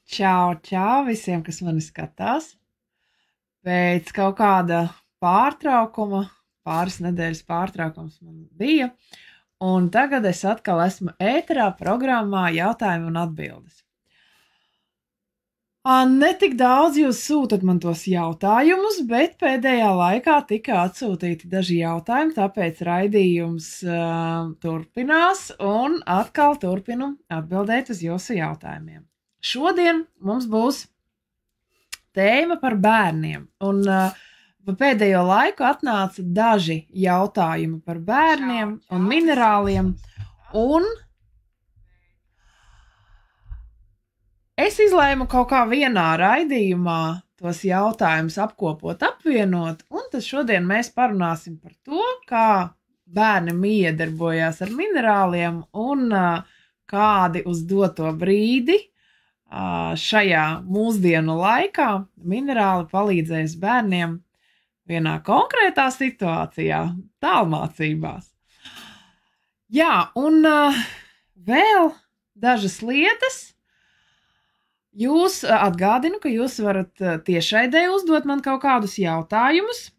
Čau, čau visiem, kas mani skatās. Pēc kaut kāda pārtraukuma, pāris nedēļas pārtraukums man bija, un tagad es atkal esmu ēterā programmā jautājumi un atbildes. Ne tik daudz jūs sūtat man tos jautājumus, bet pēdējā laikā tika atsūtīti daži jautājumi, tāpēc raidījums turpinās un atkal turpinu atbildēt uz jūsu jautājumiem. Šodien mums būs tēma par bērniem, un pa pēdējo laiku atnāca daži jautājumi par bērniem un minerāliem, un es izlēmu kaut kā vienā raidījumā tos jautājumus apkopot, apvienot, un tad šodien mēs parunāsim par to, kā bērni miedarbojās ar minerāliem un kādi uz doto brīdi šajā mūsdienu laikā minerāli palīdzēs bērniem vienā konkrētā situācijā, tālmācībās. Jā, un vēl dažas lietas. Jūs atgādinu, ka jūs varat tiešraidē uzdot man kaut kādus jautājumus,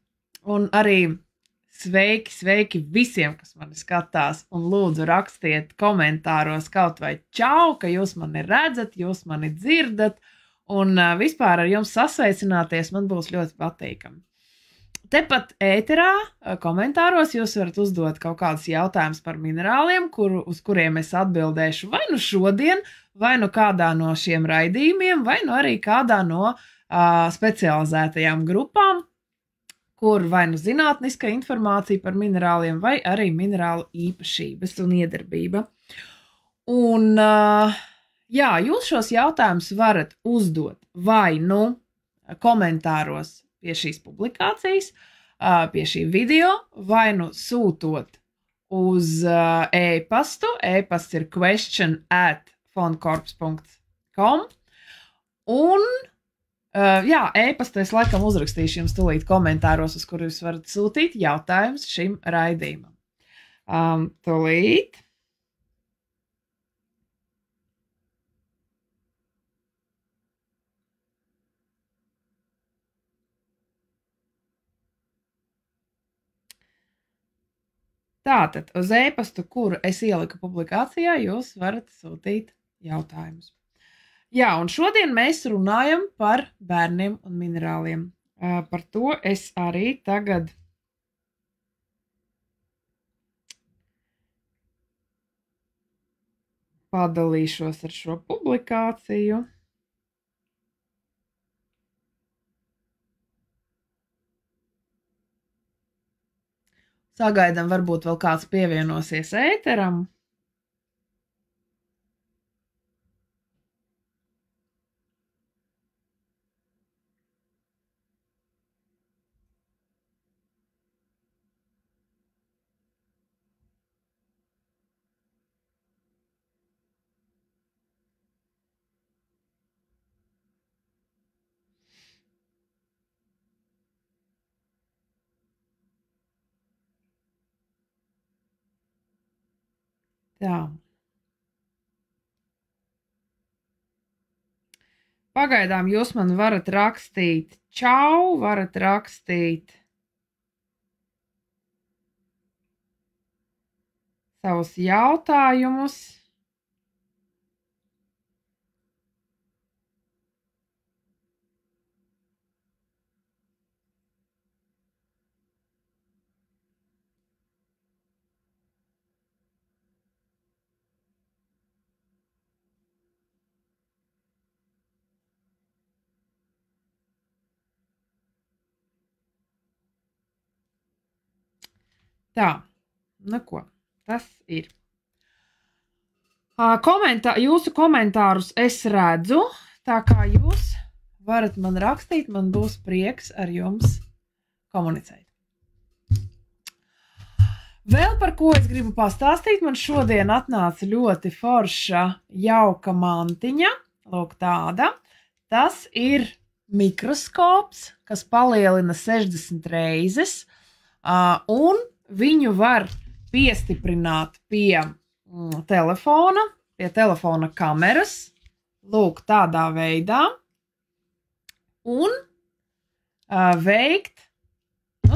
un arī sveiki visiem, kas mani skatās, un lūdzu rakstiet komentāros kaut vai čau, ka jūs mani redzat, jūs mani dzirdat, un vispār ar jums sasveicināties man būs ļoti patīkami. Tepat ēterā komentāros jūs varat uzdot kaut kādus jautājumus par minerāliem, uz kuriem es atbildēšu vai nu šodien, vai nu kādā no šiem raidījumiem, vai nu arī kādā no specializētajām grupām, kur vai nu zinātniska informācija par minerāliem, vai arī minerālu īpašības un iedarbība. Un, jā, jūs šos jautājumus varat uzdot vai nu komentāros pie šīs publikācijas, pie šī video, vai nu sūtot uz e-pastu. E-pasts ir question@fonkorps.com. Un, jā, e-pastu es laikam uzrakstīšu jums tūlīt komentāros, uz kuru jūs varat sūtīt jautājumus šim raidījumam. Tūlīt. Tātad uz e-pastu, kuru es ieliku publikācijā, jūs varat sūtīt jautājumus. Jā, un šodien mēs runājam par bērniem un minerāliem. Par to es arī tagad padalīšos ar šo publikāciju. Sagaidām, varbūt vēl kāds pievienosies ēteram. Tā. Pagaidām jūs man varat rakstīt čau, varat rakstīt savus jautājumus. Tā, nu ko, tas ir. Jūsu komentārus es redzu, tā kā jūs varat man rakstīt, man būs prieks ar jums komunicēt. Vēl par ko es gribu pastāstīt, man šodien atnāca ļoti forša, jauka mantiņa, lūk tāda. Tas ir mikroskops, kas palielina 60 reizes, un viņu var piestiprināt pie telefona kameras, lūk tādā veidā un veikt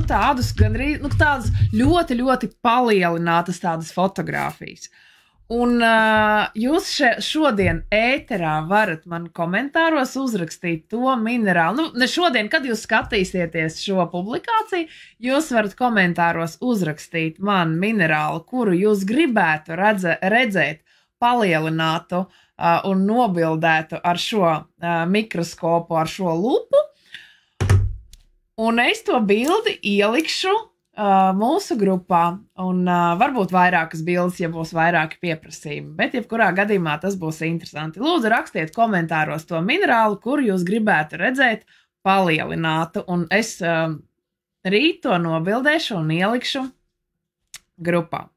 tādus gandrīz, tādas ļoti, ļoti palielinātas tādas fotogrāfijas. Un jūs šodien ēterā varat man komentāros uzrakstīt to minerālu. Ne šodien, kad jūs skatīsieties šo publikāciju, jūs varat komentāros uzrakstīt man minerālu, kuru jūs gribētu redzēt palielinātu un nobildētu ar šo mikroskopu, ar šo lupu. Un es to bildi ielikšu mūsu grupā, un varbūt vairākas bildes, ja būs vairāki pieprasījumi, bet jebkurā gadījumā tas būs interesanti. Lūdzu, rakstiet komentāros to minerālu, kuru jūs gribētu redzēt palielinātu, un es rīt to nobildēšu un ielikšu grupā.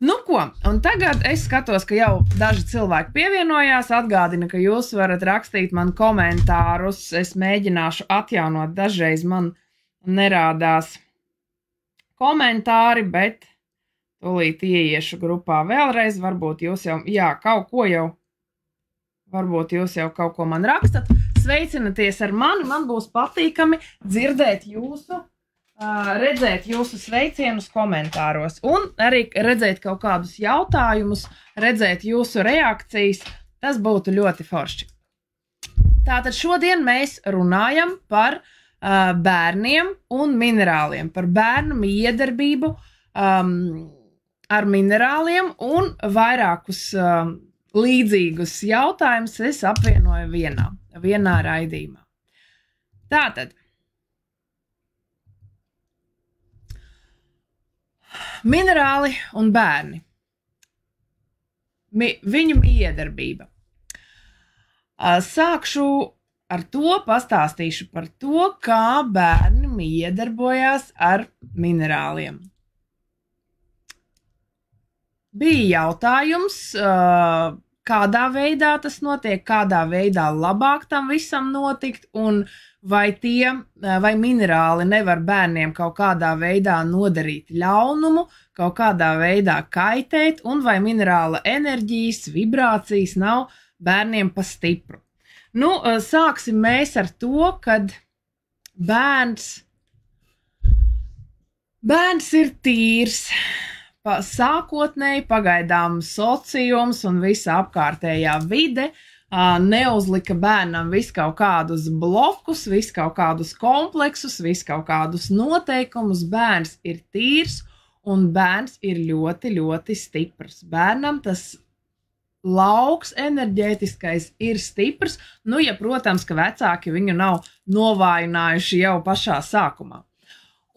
Nu ko, un tagad es skatos, ka jau daži cilvēki pievienojās, atgādina, ka jūs varat rakstīt man komentārus, es mēģināšu atjaunot, dažreiz man nerādās komentāri, bet tūlīt ieiešu grupā vēlreiz, varbūt jūs jau, varbūt jūs jau kaut ko man rakstat, sveicinaties ar mani, man būs patīkami dzirdēt jūsu, redzēt jūsu sveicienus komentāros un arī redzēt kaut kādus jautājumus, redzēt jūsu reakcijas, tas būtu ļoti forši. Tātad šodien mēs runājam par bērniem un minerāliem, par bērnu miedarbību ar minerāliem un vairākus līdzīgus jautājumus es apvienoju vienā raidījumā. Tātad, minerāli un bērni. Viņu miedarbība. Sākšu ar to, pastāstīšu par to, kā bērni miedarbojās ar minerāliem. Bija jautājums, kādā veidā tas notiek, kādā veidā labāk tam visam notikt, un vai minerāli nevar bērniem kaut kādā veidā nodarīt ļaunumu, kaut kādā veidā kaitēt, un vai minerāla enerģijas, vibrācijas nav bērniem pa stipru. Nu, sāksim mēs ar to, kad bērns ir tīrs, sākotnēji pagaidām sociums un visa apkārtējā vide neuzlika bērnam visu kaut kādus blokus, visu kaut kādus kompleksus, visu kaut kādus noteikumus. Bērns ir tīrs un bērns ir ļoti, ļoti stiprs. Bērnam tas lauks enerģētiskais ir stiprs, nu, ja, protams, ka vecāki viņu nav novājinājuši jau pašā sākumā.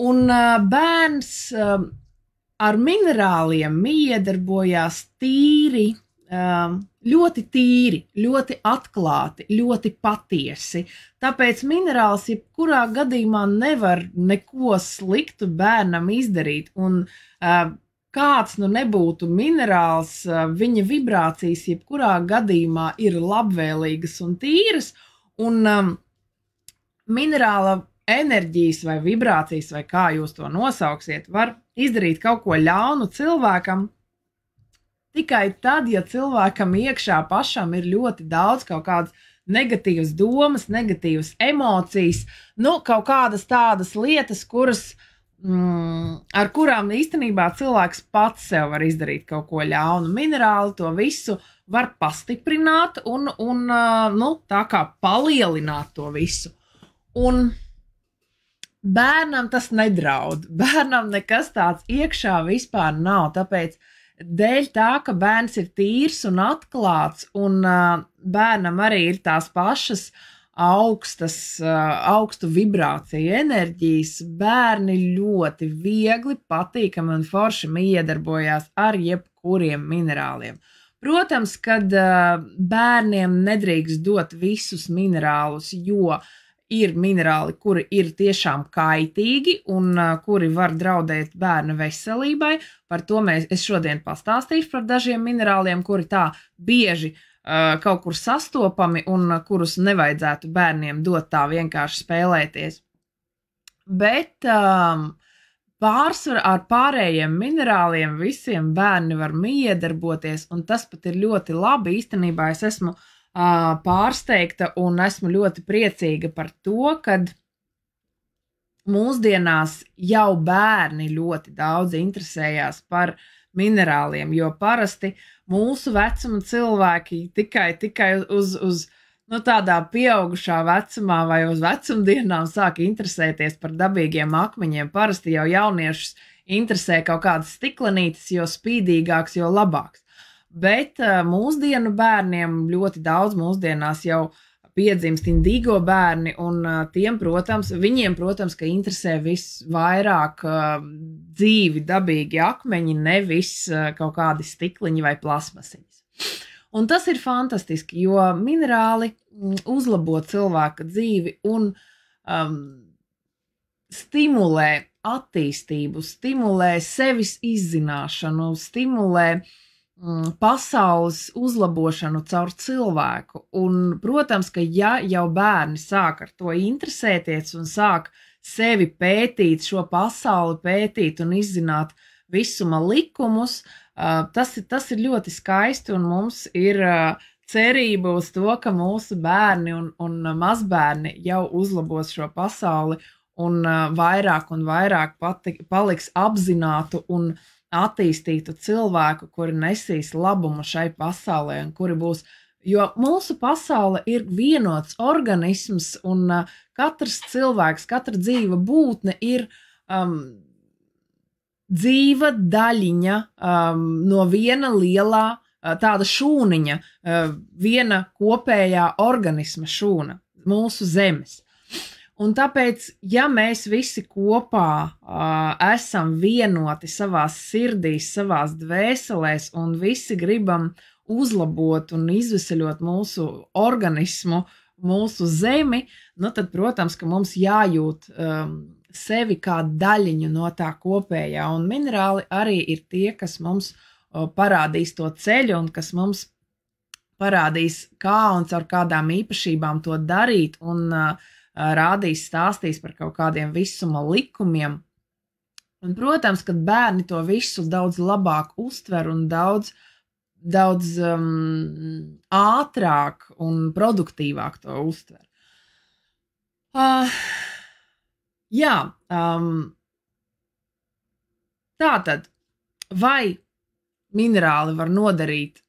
Un bērns ar minerāliem miedarbojās tīri, ļoti atklāti, ļoti patiesi. Tāpēc minerāls jebkurā gadījumā nevar neko sliktu bērnam izdarīt. Un kāds nu nebūtu minerāls, viņa vibrācijas jebkurā gadījumā ir labvēlīgas un tīras. Un minerāla enerģijas vai vibrācijas, vai kā jūs to nosauksiet, var izdarīt kaut ko ļaunu cilvēkam, tikai tad, ja cilvēkam iekšā pašam ir ļoti daudz kaut kādas negatīvas domas, negatīvas emocijas, nu, kaut kādas tādas lietas, ar kurām īstenībā cilvēks pats sev var izdarīt kaut ko ļaunu. Minerāli to visu var pastiprināt un tā kā palielināt to visu. Un bērnam tas nedraud. Bērnam nekas tāds iekšā vispār nav, tāpēc dēļ tā, ka bērns ir tīrs un atklāts, un bērnam arī ir tās pašas augstu vibrāciju enerģijas, bērni ļoti viegli, patīkami un forši miedarbojās ar jebkuriem minerāliem. Protams, kad bērniem nedrīkst dot visus minerālus, jo ir minerāli, kuri ir tiešām kaitīgi un kuri var draudēt bērna veselībai. Par to es šodien pastāstīšu par dažiem minerāliem, kuri tā bieži kaut kur sastopami un kurus nevajadzētu bērniem dot tā vienkārši spēlēties. Bet ar pārējiem minerāliem visiem bērni var miedarboties, un tas pat ir ļoti labi. Īstenībā es esmu pārsteigta un esmu ļoti priecīga par to, kad mūsdienās jau bērni ļoti daudz interesējās par minerāliem, jo parasti mūsu vecuma cilvēki tikai uz tādā pieaugušā vecumā vai uz vecumdienām sāk interesēties par dabīgiem akmeņiem. Parasti jau jauniešus interesē kaut kādas stiklenītes, jo spīdīgāks, jo labāks. Bet mūsdienu bērniem ļoti daudz mūsdienās jau piedzimst indīgo bērni, un viņiem, protams, ka interesē visvairāk dzīvi dabīgi akmeņi, nevis kaut kādi stikliņi vai plasmasiņas. Un tas ir fantastiski, jo minerāli uzlabo cilvēka dzīvi un stimulē attīstību, stimulē sevis izzināšanu, stimulē pasaules uzlabošanu caur cilvēku. Un, protams, ka ja jau bērni sāk ar to interesēties un sāk sevi pētīt, šo pasauli pētīt un izzināt visuma likumus, tas ir ļoti skaisti, un mums ir cerība uz to, ka mūsu bērni un mazbērni jau uzlabos šo pasauli un vairāk paliks apzinātu un attīstītu cilvēku, kuri nesīs labumu šai pasaulē un kuri būs, jo mūsu pasaule ir vienots organisms un katrs cilvēks, katra dzīva būtne ir dzīva daļiņa no viena lielā tāda šūniņa, viena kopējā organisma šūna, mūsu zemes. Un tāpēc, ja mēs visi kopā esam vienoti savās sirdīs, savās dvēselēs un visi gribam uzlabot un izveseļot mūsu organismu, mūsu zemi, tad, protams, ka mums jājūt sevi kā daļiņu no tā kopējā. Un minerāli arī ir tie, kas mums parādīs to ceļu un kas mums parādīs, kā un caur kādām īpašībām to darīt un rādīs, stāstīs par kaut kādiem visuma likumiem. Un, protams, kad bērni to visu daudz labāk uztver un daudz ātrāk un produktīvāk to uztver. Tātad, vai minerāli var nodarīt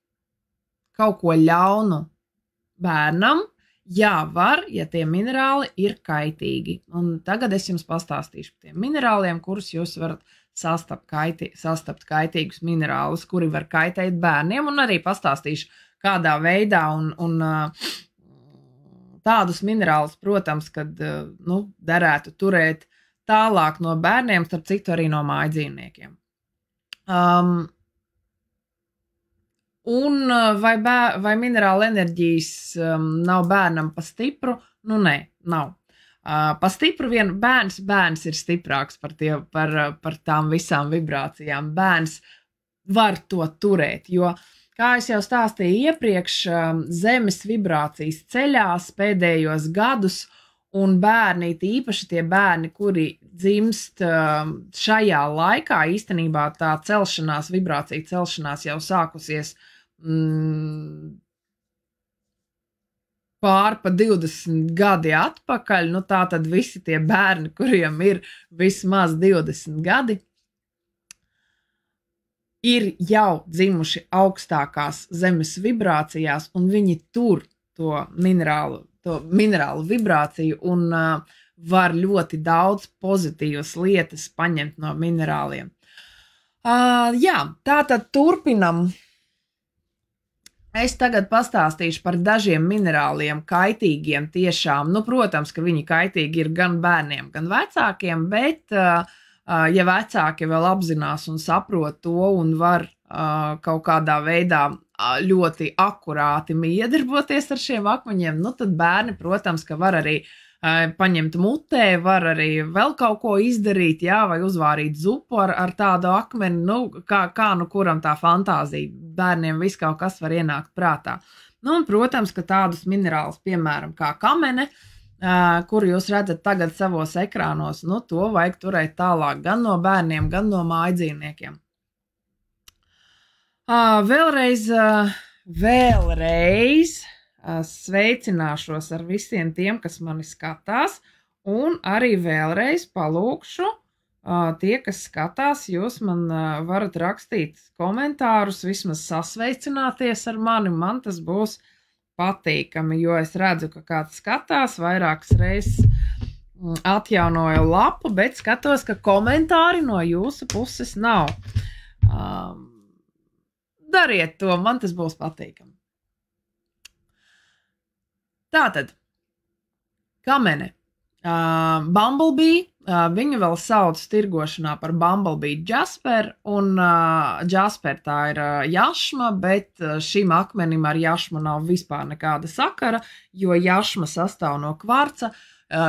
kaut ko ļaunu bērnam? Jā, var, ja tie minerāli ir kaitīgi. Un tagad es jums pastāstīšu par tiem minerāliem, kurus jūs varat sastapt kaitīgus minerālus, kuri var kaitēt bērniem, un arī pastāstīšu, kādā veidā un tādus minerālus, protams, kad derētu turēt tālāk no bērniem, starp citu arī no mājdzīvniekiem. Un vai minerāla enerģijas nav bērnam pa stipru? Nu, nē, nav. Pa stipru bērns ir stiprāks par tām visām vibrācijām. Bērns var to turēt, jo, kā es jau stāstīju iepriekš, zemes vibrācijas ceļās pēdējos gadus, un bērni, īpaši tie bērni, kuri dzimst šajā laikā, īstenībā tā vibrācija celšanās jau sākusies pār pa 20 gadi atpakaļ, tā tad visi tie bērni, kuriem ir vismaz 20 gadi, ir jau dzimuši augstākās zemes vibrācijās, un viņi tur to minerālu vibrāciju un var ļoti daudz pozitīvas lietas paņemt no minerāliem. Tātad turpinam. Es tagad pastāstīšu par dažiem minerāliem kaitīgiem tiešām. Protams, ka viņi kaitīgi ir gan bērniem, gan vecākiem, bet, ja vecāki vēl apzinās un saprot to un var kaut kādā veidā ļoti akurāti iedarboties ar šiem akmeņiem, tad bērni, protams, ka var arī paņemt mutē, var arī vēl kaut ko izdarīt, vai uzvārīt zupu ar tādu akmeni, kā kuram tā fantāzija, bērniem viss kaut kas var ienākt prātā. Un, protams, ka tādus minerālus, piemēram, kā kamene, kuru jūs redzat tagad savos ekrānos, to vajag turēt tālāk gan no bērniem, gan no mājdzīvniekiem. Vēlreiz sveicināšos ar visiem tiem, kas mani skatās, un arī vēlreiz palūkšu tie, kas skatās, jūs man varat rakstīt komentārus, vismaz sasveicināties ar mani, man tas būs patīkami, jo es redzu, ka kāds skatās, vairākas reizes atjaunoju lapu, bet skatos, ka komentāri no jūsu puses nav. Dariet to, man tas būs patīkami. Tātad, kamene. Bumblebee, viņu vēl sauc tirgošanā par Bumblebee Jasper, un Jasper tā ir jašma, bet šim akmenim ar jašmu nav vispār nekāda sakara, jo jašma sastāv no kvarca,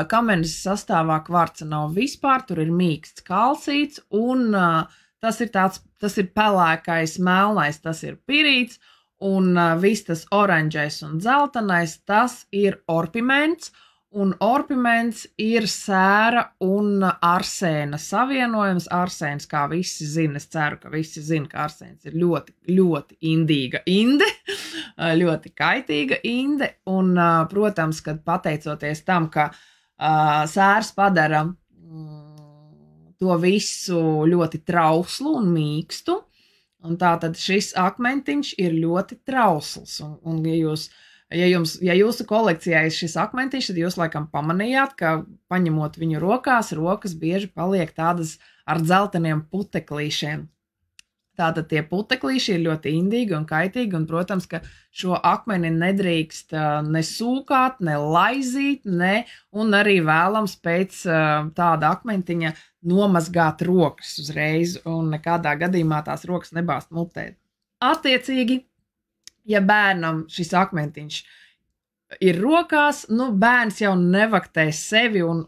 kamenes sastāvā kvarca nav vispār, tur ir mīksts kalcīts, un tas ir pelēkais, melnais, tas ir pirīts, un viss tas oranžais un dzeltenais, tas ir orpiments, un orpiments ir sēra un arsēna savienojums. Arsēns, kā visi zina, es ceru, ka visi zina, ka arsēns ir ļoti, ļoti indīga inde, ļoti kaitīga inde, un, protams, kad pateicoties tam, ka sērs padara to visu ļoti trauslu un mīkstu, un tātad šis akmentiņš ir ļoti trausls, un ja jūsu kolekcijā ir šis akmentiņš, tad jūs laikam pamanījāt, ka paņemot viņu rokās, rokas bieži paliek tādas ar dzelteniem puteklīšiem. Tātad tie puteklīši ir ļoti indīgi un kaitīgi, un, protams, ka šo akmeni nedrīkst ne sūkāt, ne laizīt, un arī vēlams pēc tāda akmentiņa nomazgāt rokas uzreiz, un nekādā gadījumā tās rokas nebāzt mutē. Attiecīgi, ja bērnam šis akmentiņš ir rokās, bērns jau nevaktēs sevi un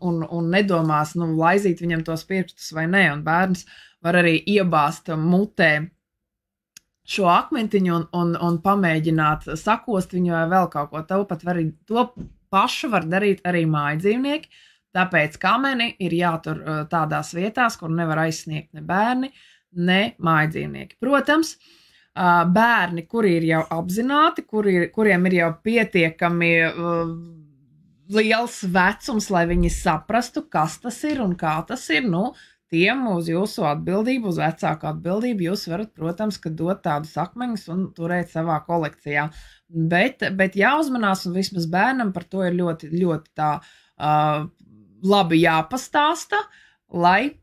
nedomās, laizīt viņam tos pirkstus vai nē, un bērns var arī iebāzt mutē šo akmentiņu un pamēģināt sakost viņu vai vēl kaut ko. To pašu var darīt arī mājdzīvnieki, tāpēc kameni ir jātur tādās vietās, kur nevar aizsniegt ne bērni, ne mājdzīvnieki. Protams, bērni, kuri ir jau apzināti, kuriem ir jau pietiekami liels vecums, lai viņi saprastu, kas tas ir un kā tas ir, tiem uz jūsu atbildību, uz vecāku atbildību, jūs varat, protams, ka dot tādus akmeņus un turēt savā kolekcijā. Bet jāuzmanās, un vismaz bērnam par to ir ļoti, ļoti tā labi jāpastāsta, lai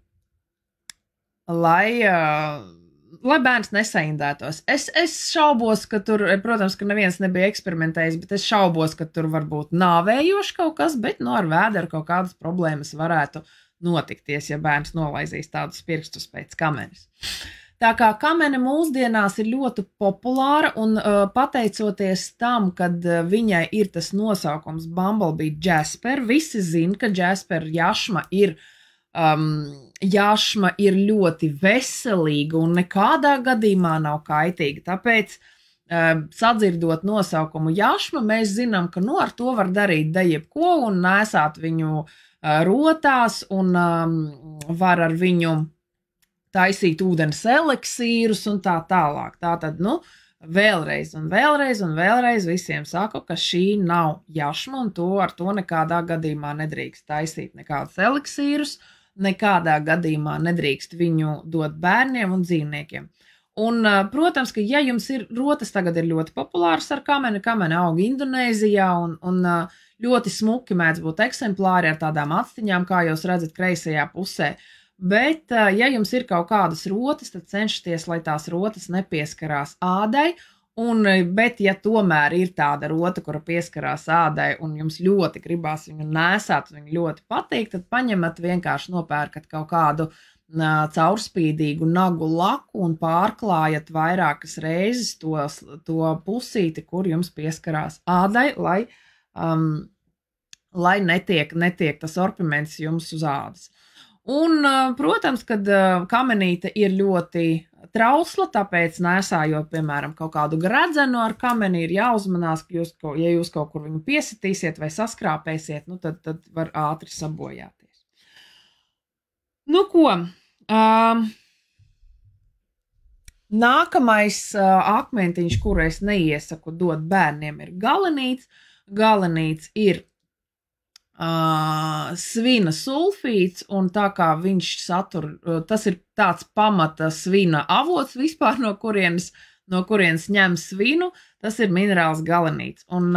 bērns nesaindētos. Es šaubos, ka tur, protams, ka neviens nebija eksperimentējis, bet es šaubos, ka tur varbūt nāvējoši kaut kas, bet ar vēderu kaut kādas problēmas varētu notikties, ja bērns nolaizīs tādus pirkstus pēc kamenes. Tā kā kamene mūsdienās ir ļoti populāra, un pateicoties tam, kad viņai ir tas nosaukums Bumblebee Jasper, visi zina, ka Jasper jašma ir ļoti veselīga un nekādā gadījumā nav kaitīga. Tāpēc, sadzirdot nosaukumu jašma, mēs zinām, ka ar to var darīt jebko un nēsāt viņu rotās, un var ar viņu taisīt ūdens eliksīrus un tā tālāk. Tātad, vēlreiz un vēlreiz un vēlreiz visiem saku, ka šī nav jašma, un ar to nekādā gadījumā nedrīkst taisīt nekādus eliksīrus, nekādā gadījumā nedrīkst viņu dot bērniem un dzīvniekiem. Un, protams, ka ja jums ir rotas, tagad ir ļoti populārs ar kameni aug Indonēzijā, un ļoti smuki mēdz būt eksemplāri ar tādām actiņām, kā jūs redzat kreisajā pusē. Bet, ja jums ir kaut kādas rotas, tad cenšaties, lai tās rotas nepieskarās ādai, bet, ja tomēr ir tāda rota, kura pieskarās ādai, un jums ļoti gribās viņu nēsāt, viņu ļoti patīk, tad paņemat vienkārši nopērkat kaut kādu caurspīdīgu nagu laku un pārklājat vairākas reizes to pusīti, kur jums pieskarās ādai, lai netiek tas orpiments jums uz ādas. Un, protams, kad kamenīte ir ļoti trausla, tāpēc nēsājot, piemēram, kaut kādu gredzenu ar kameni, ir jāuzmanās, ka ja jūs kaut kur viņu piesitīsiet vai saskrāpēsiet, tad var ātri sabojāties. Ko? Nākamais akmentiņš, kuru es neiesaku dot bērniem, ir galenīts. Galenīts ir svina sulfīts, un tā kā viņš satur, tas ir tāds pamata svina avots vispār, no kurienes ņem svinu, tas ir minerāls galenīts. Un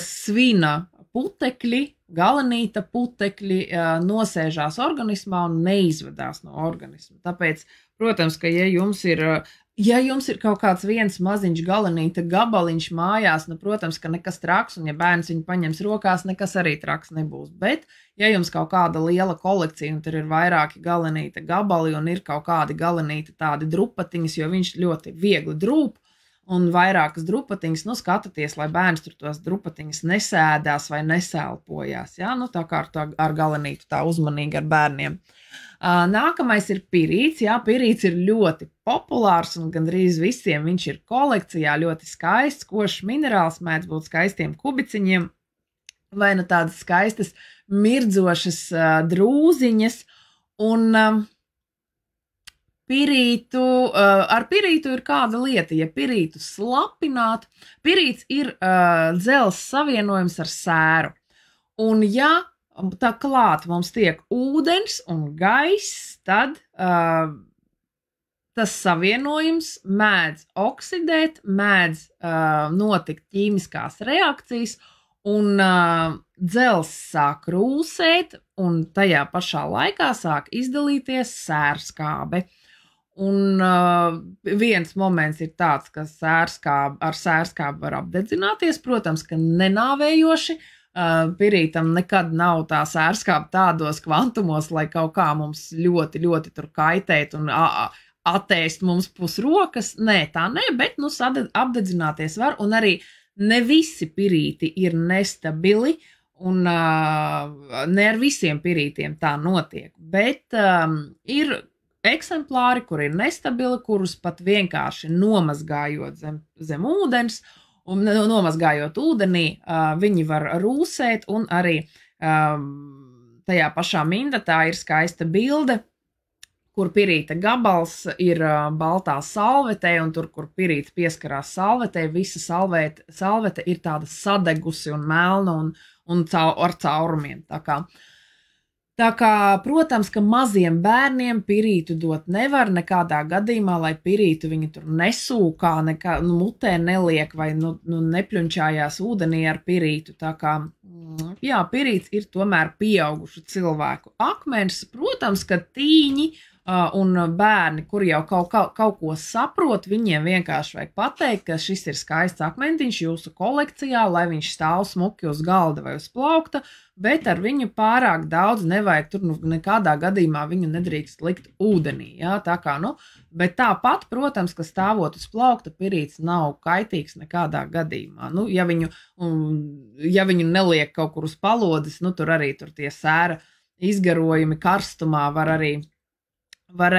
svina putekļi, galenīta putekļi nosēžās organismā un neizvedās no organisma. Tāpēc, protams, ka ja jums ir kaut kāds viens maziņš galenīta gabaliņš mājās, nu, protams, ka nekas traks, un ja bērns viņu paņems rokās, nekas arī traks nebūs. Bet, ja jums kaut kāda liela kolekcija, un tur ir vairāki galenīta gabali, un ir kaut kādi galenīta tādi drupatiņas, jo viņš ļoti viegli drūp, un vairākas drupatiņas, nu, skatieties, lai bērns tur tos drupatiņas nesēdās vai nesēlpojās, ja? Nu, tā kā ar galenītu tā uzmanīgi ar bērniem. Nākamais ir pirīts, jā, pirīts ir ļoti populārs un gandrīz visiem viņš ir kolekcijā, ļoti skaists, košs minerāls, mēdz būt skaistiem kubiciņiem, vai nu tādas skaistas mirdzošas drūziņas, un ar pirītu ir kāda lieta, ja pirītu slapināt, pirīts ir dzels savienojums ar sēru, un ja tā klāt mums tiek ūdens un gaiss, tad tas savienojums mēdz oksidēt, mēdz notikt ķīmiskās reakcijas, un dzels sāk rūsēt, un tajā pašā laikā sāk izdalīties sērskābe. Un viens moments ir tāds, ka ar sērskābi var apdedzināties, protams, ka nenāvējoši. Pirītam nekad nav tā sērskābe tādos kvantumos, lai kaut kā mums ļoti, ļoti tur kaitēt un atēst mums pusrokas. Nē, tā nē, bet nu apdedzināties var, un arī ne visi pirīti ir nestabili, un ne ar visiem pirītiem tā notiek, bet ir eksemplāri, kur ir nestabili, kurus pat vienkārši nomazgājot zem ūdens, un nomazgājot ūdenī, viņi var rūsēt, un arī tajā pašā mindatā ir skaista bilde, kur pirīta gabals ir baltā salvetē, un tur, kur pirīts pieskarās salvetē, visa salvete ir tāda sadegusi un melna un ar caurumiem. Tā kā, protams, ka maziem bērniem pirītu dot nevar nekādā gadījumā, lai pirītu viņi tur nesūkā, mutē neliek vai nepļunčājās ūdenī ar pirītu. Tā kā, jā, pirīts ir tomēr pieaugušu cilvēku akmens. Protams, ka tīņi un bērni, kuri jau kaut ko saprot, viņiem vienkārši vajag pateikt, ka šis ir skaists akmentiņš jūsu kolekcijā, lai viņš stāv smuki uz galda vai uz plaukta, bet ar viņu pārāk daudz nevajag, tur nekādā gadījumā viņu nedrīkst likt ūdenī, jā, tā kā, bet tāpat, protams, ka stāvot uz plaukta pirīts nav kaitīgs nekādā gadījumā, ja viņu neliek kaut kur uz palodes, tur arī tur tie sēra izgarojumi karstumā var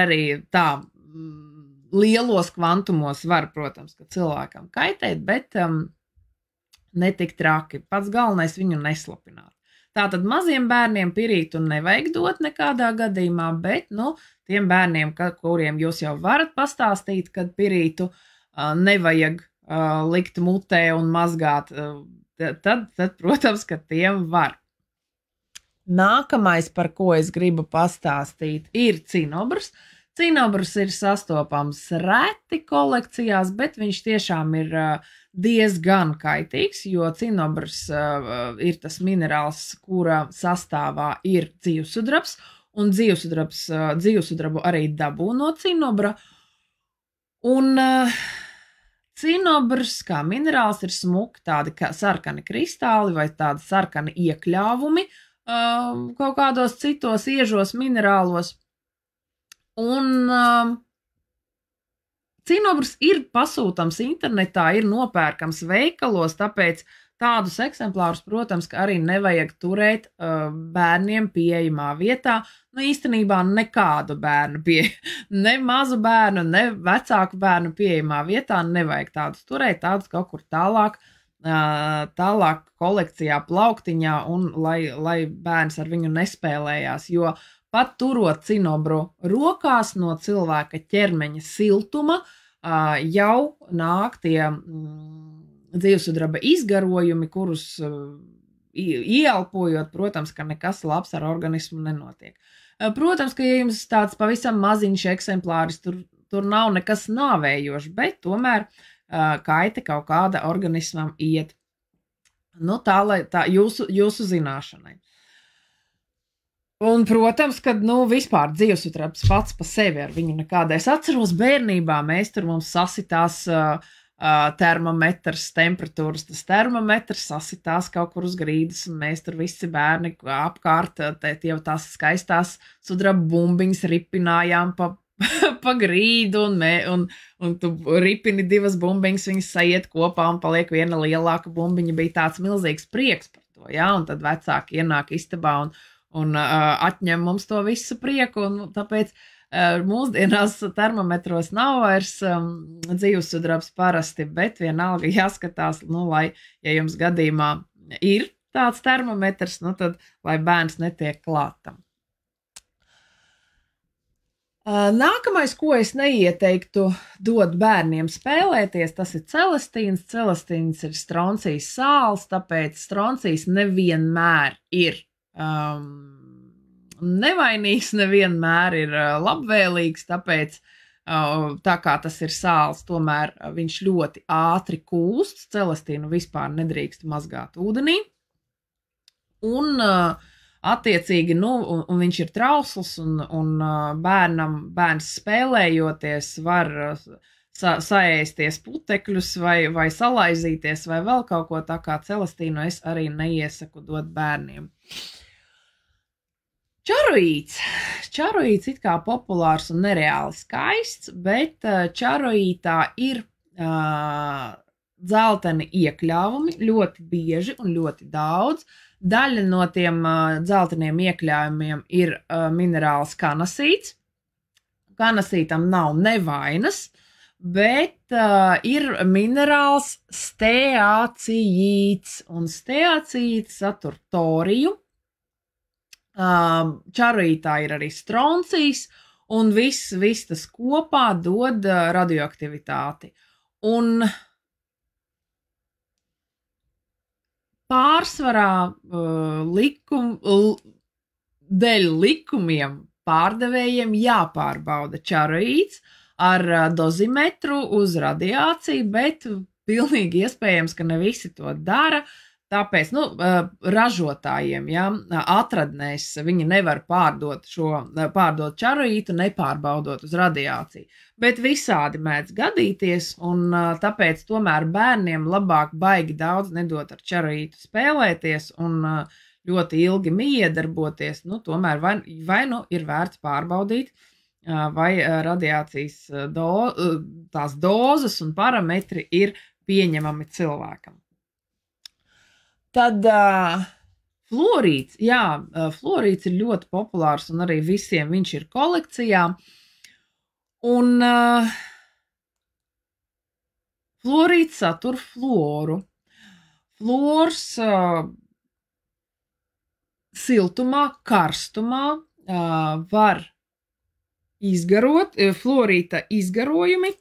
arī tā lielos kvantumos var, protams, ka cilvēkam kaitēt, bet ne tik traki. Pats galvenais viņu neslapināt. Tātad maziem bērniem pirītu nevajag dot nekādā gadījumā, bet, tiem bērniem, kuriem jūs jau varat pastāstīt, kad pirītu nevajag likt mutē un mazgāt, tad, protams, ka tiem var. Nākamais, par ko es gribu pastāstīt, ir cinobrs. Cinobrs ir sastopams reti kolekcijās, bet viņš tiešām ir diezgan kaitīgs, jo cinobrs ir tas minerāls, kura sastāvā ir dzīvsudrabs, un dzīvsudrabu arī dabū no cinobra. Un cinobrs kā minerāls ir smuki tādi sarkani kristāli vai tādi sarkani iekļāvumi, kaut kādos citos iežos minerālos. Un cinobrs ir pasūtams internetā, ir nopērkams veikalos, tāpēc tādus eksemplārus, protams, ka arī nevajag turēt bērniem pieejamā vietā. Īstenībā nekādu bērnu ne mazu bērnu, ne vecāku bērnu pieejamā vietā nevajag tādus turēt, tādus kaut kur tālāk kolekcijā plauktiņā, un lai bērns ar viņu nespēlējās, jo pat turot cinobru rokās no cilvēka ķermeņa siltuma, jau nāk tie dzīvesudraba izgarojumi, kurus ieelpojot, protams, ka nekas labs ar organismu nenotiek. Protams, ka ja jums tāds pavisam maziņš eksemplāris, tur nav nekas nāvējošs, bet tomēr kaite kaut kāda organismam iet. Nu, tā jūsu zināšanai. Un, protams, kad, vispār dzīvesudrabs pats pa sevi ar viņu nekādā. Es atceros bērnībā, mums sasitās termometrs, temperatūras, tas termometrs sasitās kaut kur uz grīdas, un mēs tur visi bērni apkārt, jau tās skaistās sudraba bumbiņas ripinājām pa grīdu, un tu ripini divas bumbiņas, viņas saiet kopā un paliek viena lielāka bumbiņa. Bija tāds milzīgs prieks par to, ja? Un tad vecāki ienāk istabā un atņem mums to visu prieku, un tāpēc mūsdienās termometros nav vairs dzīvesudrabs parasti, bet vienalga jāskatās, lai, ja jums gadījumā ir tāds termometrs, tad, lai bērns netiek klātam. Nākamais, ko es neieteiktu dot bērniem spēlēties, tas ir celestīns. Celestīns ir stroncijas sāls, tāpēc stroncijas nevienmēr ir nevainīgs, nevienmēr ir labvēlīgs, tāpēc tā kā tas ir sāls, tomēr viņš ļoti ātri kūst. Celestīnu vispār nedrīkst mazgāt ūdenī. Un attiecīgi, un viņš ir trausls, un bērns spēlējoties var saēsties putekļus vai salaizīties vai vēl kaut ko, tā kā celestīnu es arī neiesaku dot bērniem. Čaroīts it kā populārs un nereāli skaists, bet čaroītā ir dzelteni iekļāvumi ļoti bieži un ļoti daudz. Daļa no tiem dzelteniem iekļāvumiem ir minerāls kanasīts. Kanasītam nav nevainas, bet ir minerāls steācijīts, un steācijīts satur toriju. Čaroītā ir arī stroncijas, un viss tas kopā dod radioaktivitāti. Un pārsvarā dēļ likumiem pārdevējiem jāpārbauda čaroīts ar dozimetru uz radiāciju, bet pilnīgi iespējams, ka ne visi to dara. Tāpēc, ražotājiem, atradnēs, viņi nevar pārdot čaroītu, nepārbaudot uz radiāciju. Bet visādi mēdz gadīties, un tāpēc tomēr bērniem labāk baigi daudz nedot ar čaroītu spēlēties un ļoti ilgi miedarboties. Tomēr vai ir vērts pārbaudīt, vai radiācijas tās dozes un parametri ir pieņemami cilvēkam. Tad fluorīts, fluorīts ir ļoti populārs un arī visiem viņš ir kolekcijā. Un fluorīts satur fluoru. Fluors siltumā, karstumā var izgarot, fluorīta izgarojumi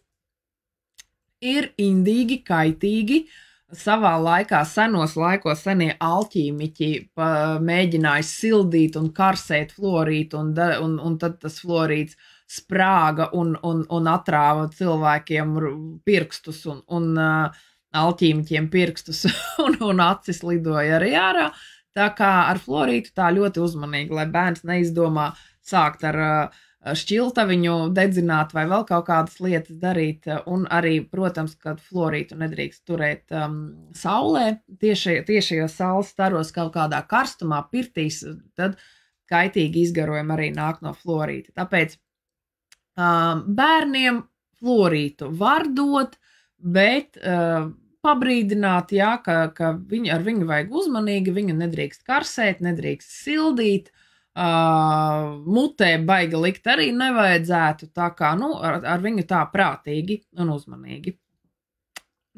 ir indīgi, kaitīgi. Savā laikā, senos laikos, senie alķīmiķi mēģināja sildīt un karsēt fluorītu, un tad tas fluorīts sprāga un atrāva cilvēkiem pirkstus un alķīmiķiem pirkstus un acis lidoja arī ārā. Tā kā ar fluorītu tā ļoti uzmanīgi, lai bērns neizdomā sākt ar šķiltaviņu dedzināt vai vēl kaut kādas lietas darīt, un arī, protams, kad fluorītu nedrīkst turēt saulē, tiešajos saules staros kaut kādā karstumā, pirtīs, tad kaitīgi izgarojumi arī nāk no fluorīta. Tāpēc bērniem fluorītu var dot, bet pabrīdināt, ka ar viņu vajag uzmanīgi, viņu nedrīkst karsēt, nedrīkst sildīt, mutē baigi likt arī nevajadzētu, tā kā, ar viņu tā prātīgi un uzmanīgi.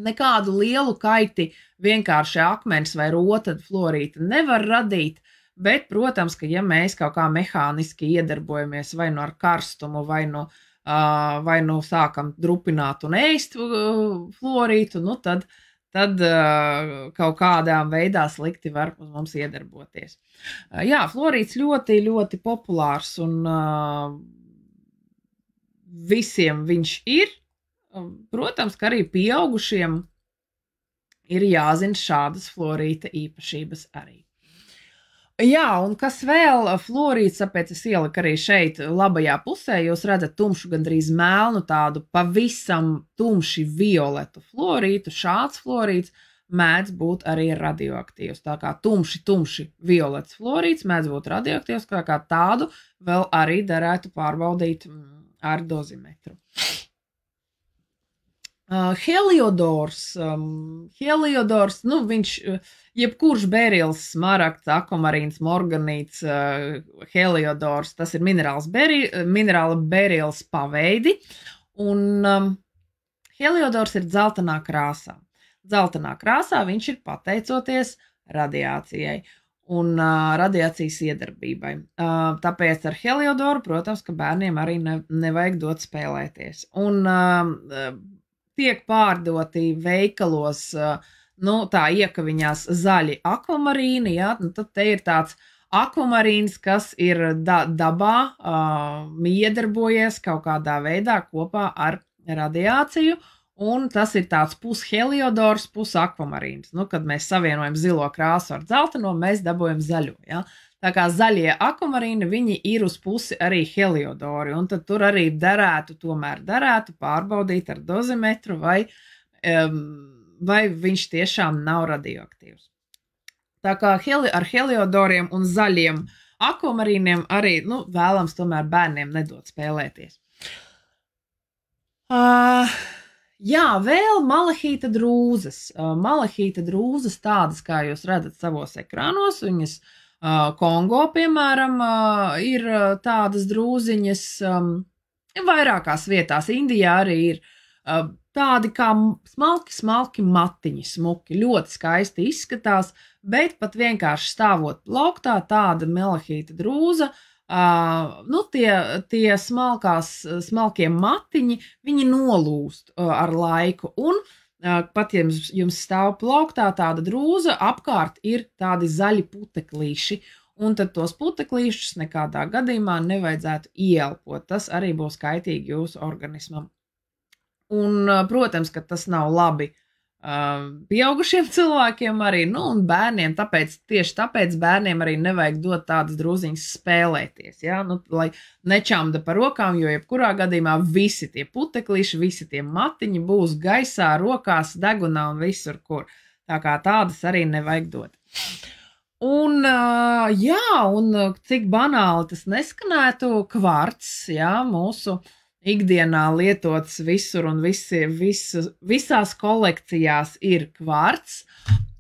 Nekādu lielu kaiti vienkārši akmens vai rota fluorīta nevar radīt, bet, protams, ka ja mēs kaut kā mehāniski iedarbojamies vai nu ar karstumu, vai nu sākam drupināt un ēst fluorītu, nu tad kaut kādā veidā slikti var uz mums iedarboties. Jā, fluorīts ļoti, ļoti populārs un visiem viņš ir. Protams, ka arī pieaugušiem ir jāzina šādas fluorīta īpašības arī. Jā, un kas vēl fluorīts, tāpēc es ieliku arī šeit labajā pusē, jūs redzat tumšu gandrīz melnu tādu pavisam tumši violetu fluorītu, šāds fluorīts mēdz būt arī radioaktīvs, tā kā tumši violets fluorīts mēdz būt radioaktīvs, kā tādu vēl arī derētu pārbaudīt ar dozimetru. Heliodors, nu viņš, jebkurš berils, smaragds, akvamarīns, morganīts, heliodors, tas ir minerāla berils paveidi, un heliodors ir dzeltenā krāsā. Dzeltenā krāsā viņš ir pateicoties radiācijai un radiācijas iedarbībai. Tāpēc ar heliodoru, protams, ka bērniem arī nevajag dot spēlēties. Un tiek pārdoti veikalos, nu, tā iekaviņās zaļi akvamarīni, jā, nu, tad te ir tāds akvamarīns, kas ir dabā iedarbojies kaut kādā veidā kopā ar radiāciju, un tas ir tāds pus heliodors, pus akvamarīns. Nu, kad mēs savienojam zilo krāsu ar dzelteno, mēs dabojam zaļo, jā. Tā kā zaļie akvamarīni, viņi ir uz pusi arī heliodori, un tad tur arī derētu pārbaudīt ar dozimetru, vai viņš tiešām nav radioaktīvs. Tā kā ar heliodoriem un zaļiem akvamarīniem arī, nu, vēlams tomēr bērniem nedot spēlēties. Jā, vēl malahīta drūzes. Malahīta drūzes tādas, kā jūs redzat savos ekrānos, viņas Kongo, piemēram, ir tādas drūziņas, vairākās vietās, Indijā arī ir tādi kā smalki matiņi, smuki, ļoti skaisti izskatās, bet pat vienkārši stāvot plauktā tāda malahīta drūza, nu tie smalkie matiņi, viņi nolūst ar laiku, un pat ja jums stāv plauktā tāda drūza, apkārt ir tādi zaļi puteklīši, un tad tos puteklīšus nekādā gadījumā nevajadzētu ieelpot. Tas arī būs kaitīgi jūsu organismam. Un, protams, ka tas nav labi pieaugušiem cilvēkiem arī, nu, un bērniem, tieši tāpēc bērniem arī nevajag dot tādas drūziņas spēlēties, ja? Nu, lai nečamda par rokām, jo jebkurā gadījumā visi tie puteklīši, visi tie matiņi būs gaisā, rokās, degunā un visur, kur. Tā kā tādas arī nevajag dot. Un, jā, un cik banāli tas neskanētu, kvarts, jā, mūsu ikdienā lietots visur un visās kolekcijās ir kvarts,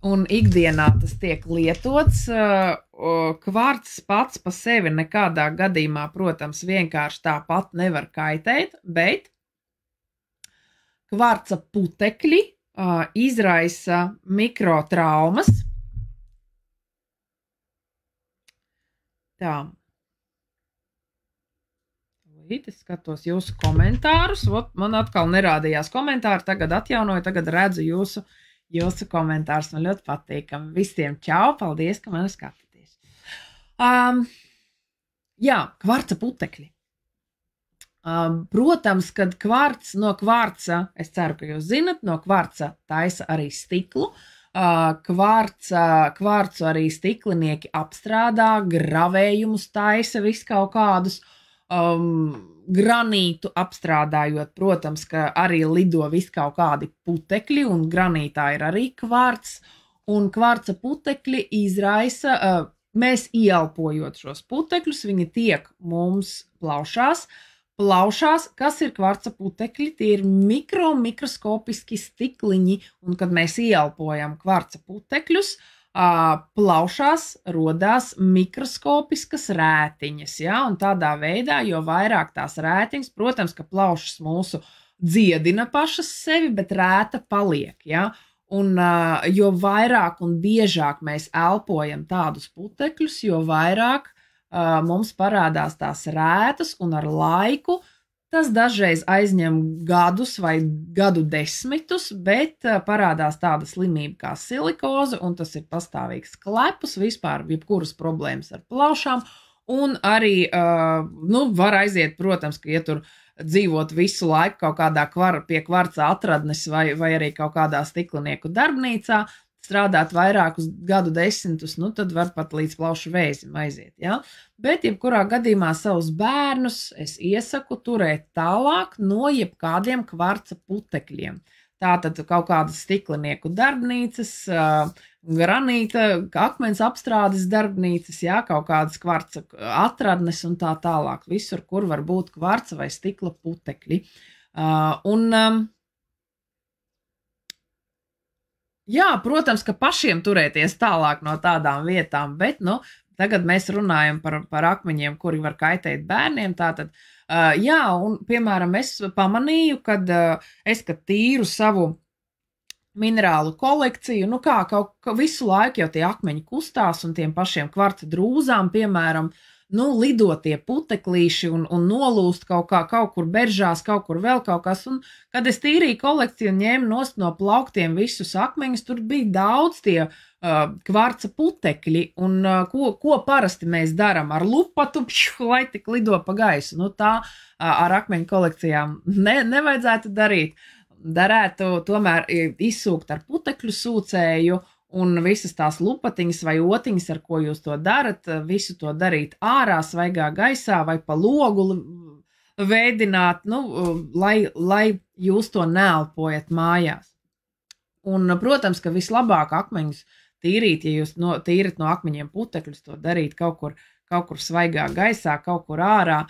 un ikdienā tas tiek lietots. Kvarts pats pa sevi nekādā gadījumā, protams, vienkārši tāpat nevar kaitēt, bet kvarca putekļi izraisa mikrotraumas. Tā. Es skatos jūsu komentārus, man atkal nerādījās komentāri, tagad atjaunoju, tagad redzu jūsu komentārus, man ļoti patīkami. Visiem čau, paldies, ka mani skatāties. Jā, kvarca putekļi. Protams, kad no kvarca, es ceru, ka jūs zinat, no kvarca taisa arī stiklu. Kvarcu arī stiklinieki apstrādā, gravējumus taisa, visu kaut kādus. Granītu apstrādājot, protams, ka arī lido visu kaut kādi putekļi, un granītā ir arī kvarts, un kvarca putekļi izraisa, mēs ieelpojot šos putekļus, viņi tiek mums plaušās, kas ir kvarca putekļi, tie ir mikroskopiski stikliņi, un kad mēs ieelpojam kvarca putekļus, plaušās rodās mikroskopiskas rētiņas, ja? Un tādā veidā, jo vairāk tās rētiņas, protams, ka plaušas mūsu dziedina pašas sevi, bet rēta paliek, ja? Un jo vairāk un biežāk mēs elpojam tādus putekļus, jo vairāk mums parādās tās rētas un ar laiku. Tas dažreiz aizņem gadus vai gadu desmitus, bet parādās tāda slimība kā silikoze, un tas ir pastāvīgs klepus, vispār jebkuras problēmas ar plaušām, un arī, var aiziet, protams, ka ja tur dzīvot visu laiku kaut kādā pie kvarca atradnes vai arī kaut kādā stiklinieku darbnīcā, strādāt vairākus gadu desmitus, tad var pat līdz plaušu vēzim aiziet, ja? Bet jebkurā gadījumā savus bērnus es iesaku turēt tālāk no jebkādiem kvarca putekļiem. Tātad kaut kādas stiklinieku darbnīcas, granīta, akmens apstrādes darbnīcas, ja? Kaut kādas kvarca atradnes un tā tālāk. Visur, kur var būt kvarca vai stikla putekļi. Jā, protams, ka pašiem turēties tālāk no tādām vietām, bet, tagad mēs runājam par akmeņiem, kuri var kaitēt bērniem, tātad, un, piemēram, es pamanīju, kad tīru savu minerālu kolekciju, kā visu laiku jau tie akmeņi kustās un tiem pašiem kvarca drūzām, piemēram, lido tie puteklīši un nolūst kaut kur beržās, kaut kur vēl kaut kas, un kad es tīrīju kolekciju un ņēmu nost no plauktiem visus akmeņus, tur bija daudz tie kvarca putekļi, un ko parasti mēs daram ar lupatu, lai tik lido pa gaisu, tā ar akmeņu kolekcijām nevajadzētu darīt, darētu tomēr izsūkt ar putekļu sūcēju, un visas tās lupatiņas vai otiņas, ar ko jūs to darat, visu to darīt ārā, svaigā gaisā vai pa logu vēdināt, lai jūs to neelpojat mājās. Un, protams, ka vislabāk akmeņus tīrīt, ja jūs tīrat no akmeņiem putekļus, to darīt kaut kur svaigā gaisā, kaut kur ārā,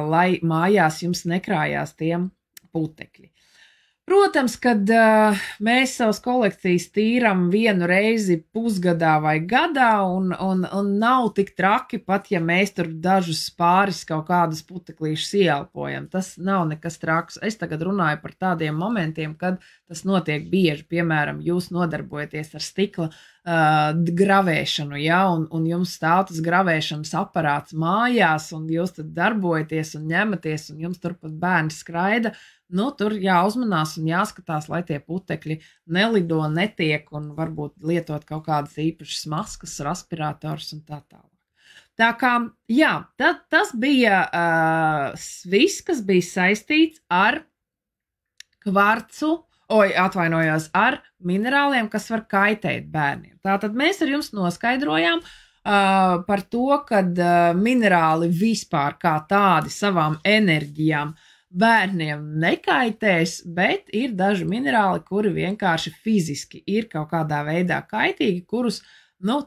lai mājās jums nekrājās tiem putekļi. Protams, kad mēs savas kolekcijas tīram vienu reizi pusgadā vai gadā, un nav tik traki, pat ja mēs tur dažus pāris kaut kādus puteklīšus ieelpojam. Tas nav nekas traks. Es tagad runāju par tādiem momentiem, kad tas notiek bieži. Piemēram, jūs nodarbojaties ar stikla gravēšanu, ja, un jums stāv tas gravēšanas aparāts mājās, un jūs tad darbojaties un ņematies, un jums turpat bērni skraida. Tur jāuzmanās un jāskatās, lai tie putekļi nelido, netiek un varbūt lietot kaut kādas īpašas maskas, respirators un tā tālāk. Tā kā, jā, tas bija viss, kas bija saistīts ar kvarcu, ar minerāliem, kas var kaitēt bērniem. Tātad mēs ar jums noskaidrojām par to, kad minerāli vispār kā tādi savām enerģijām bērniem nekaitēs, bet ir daži minerāli, kuri vienkārši fiziski ir kaut kādā veidā kaitīgi, kurus,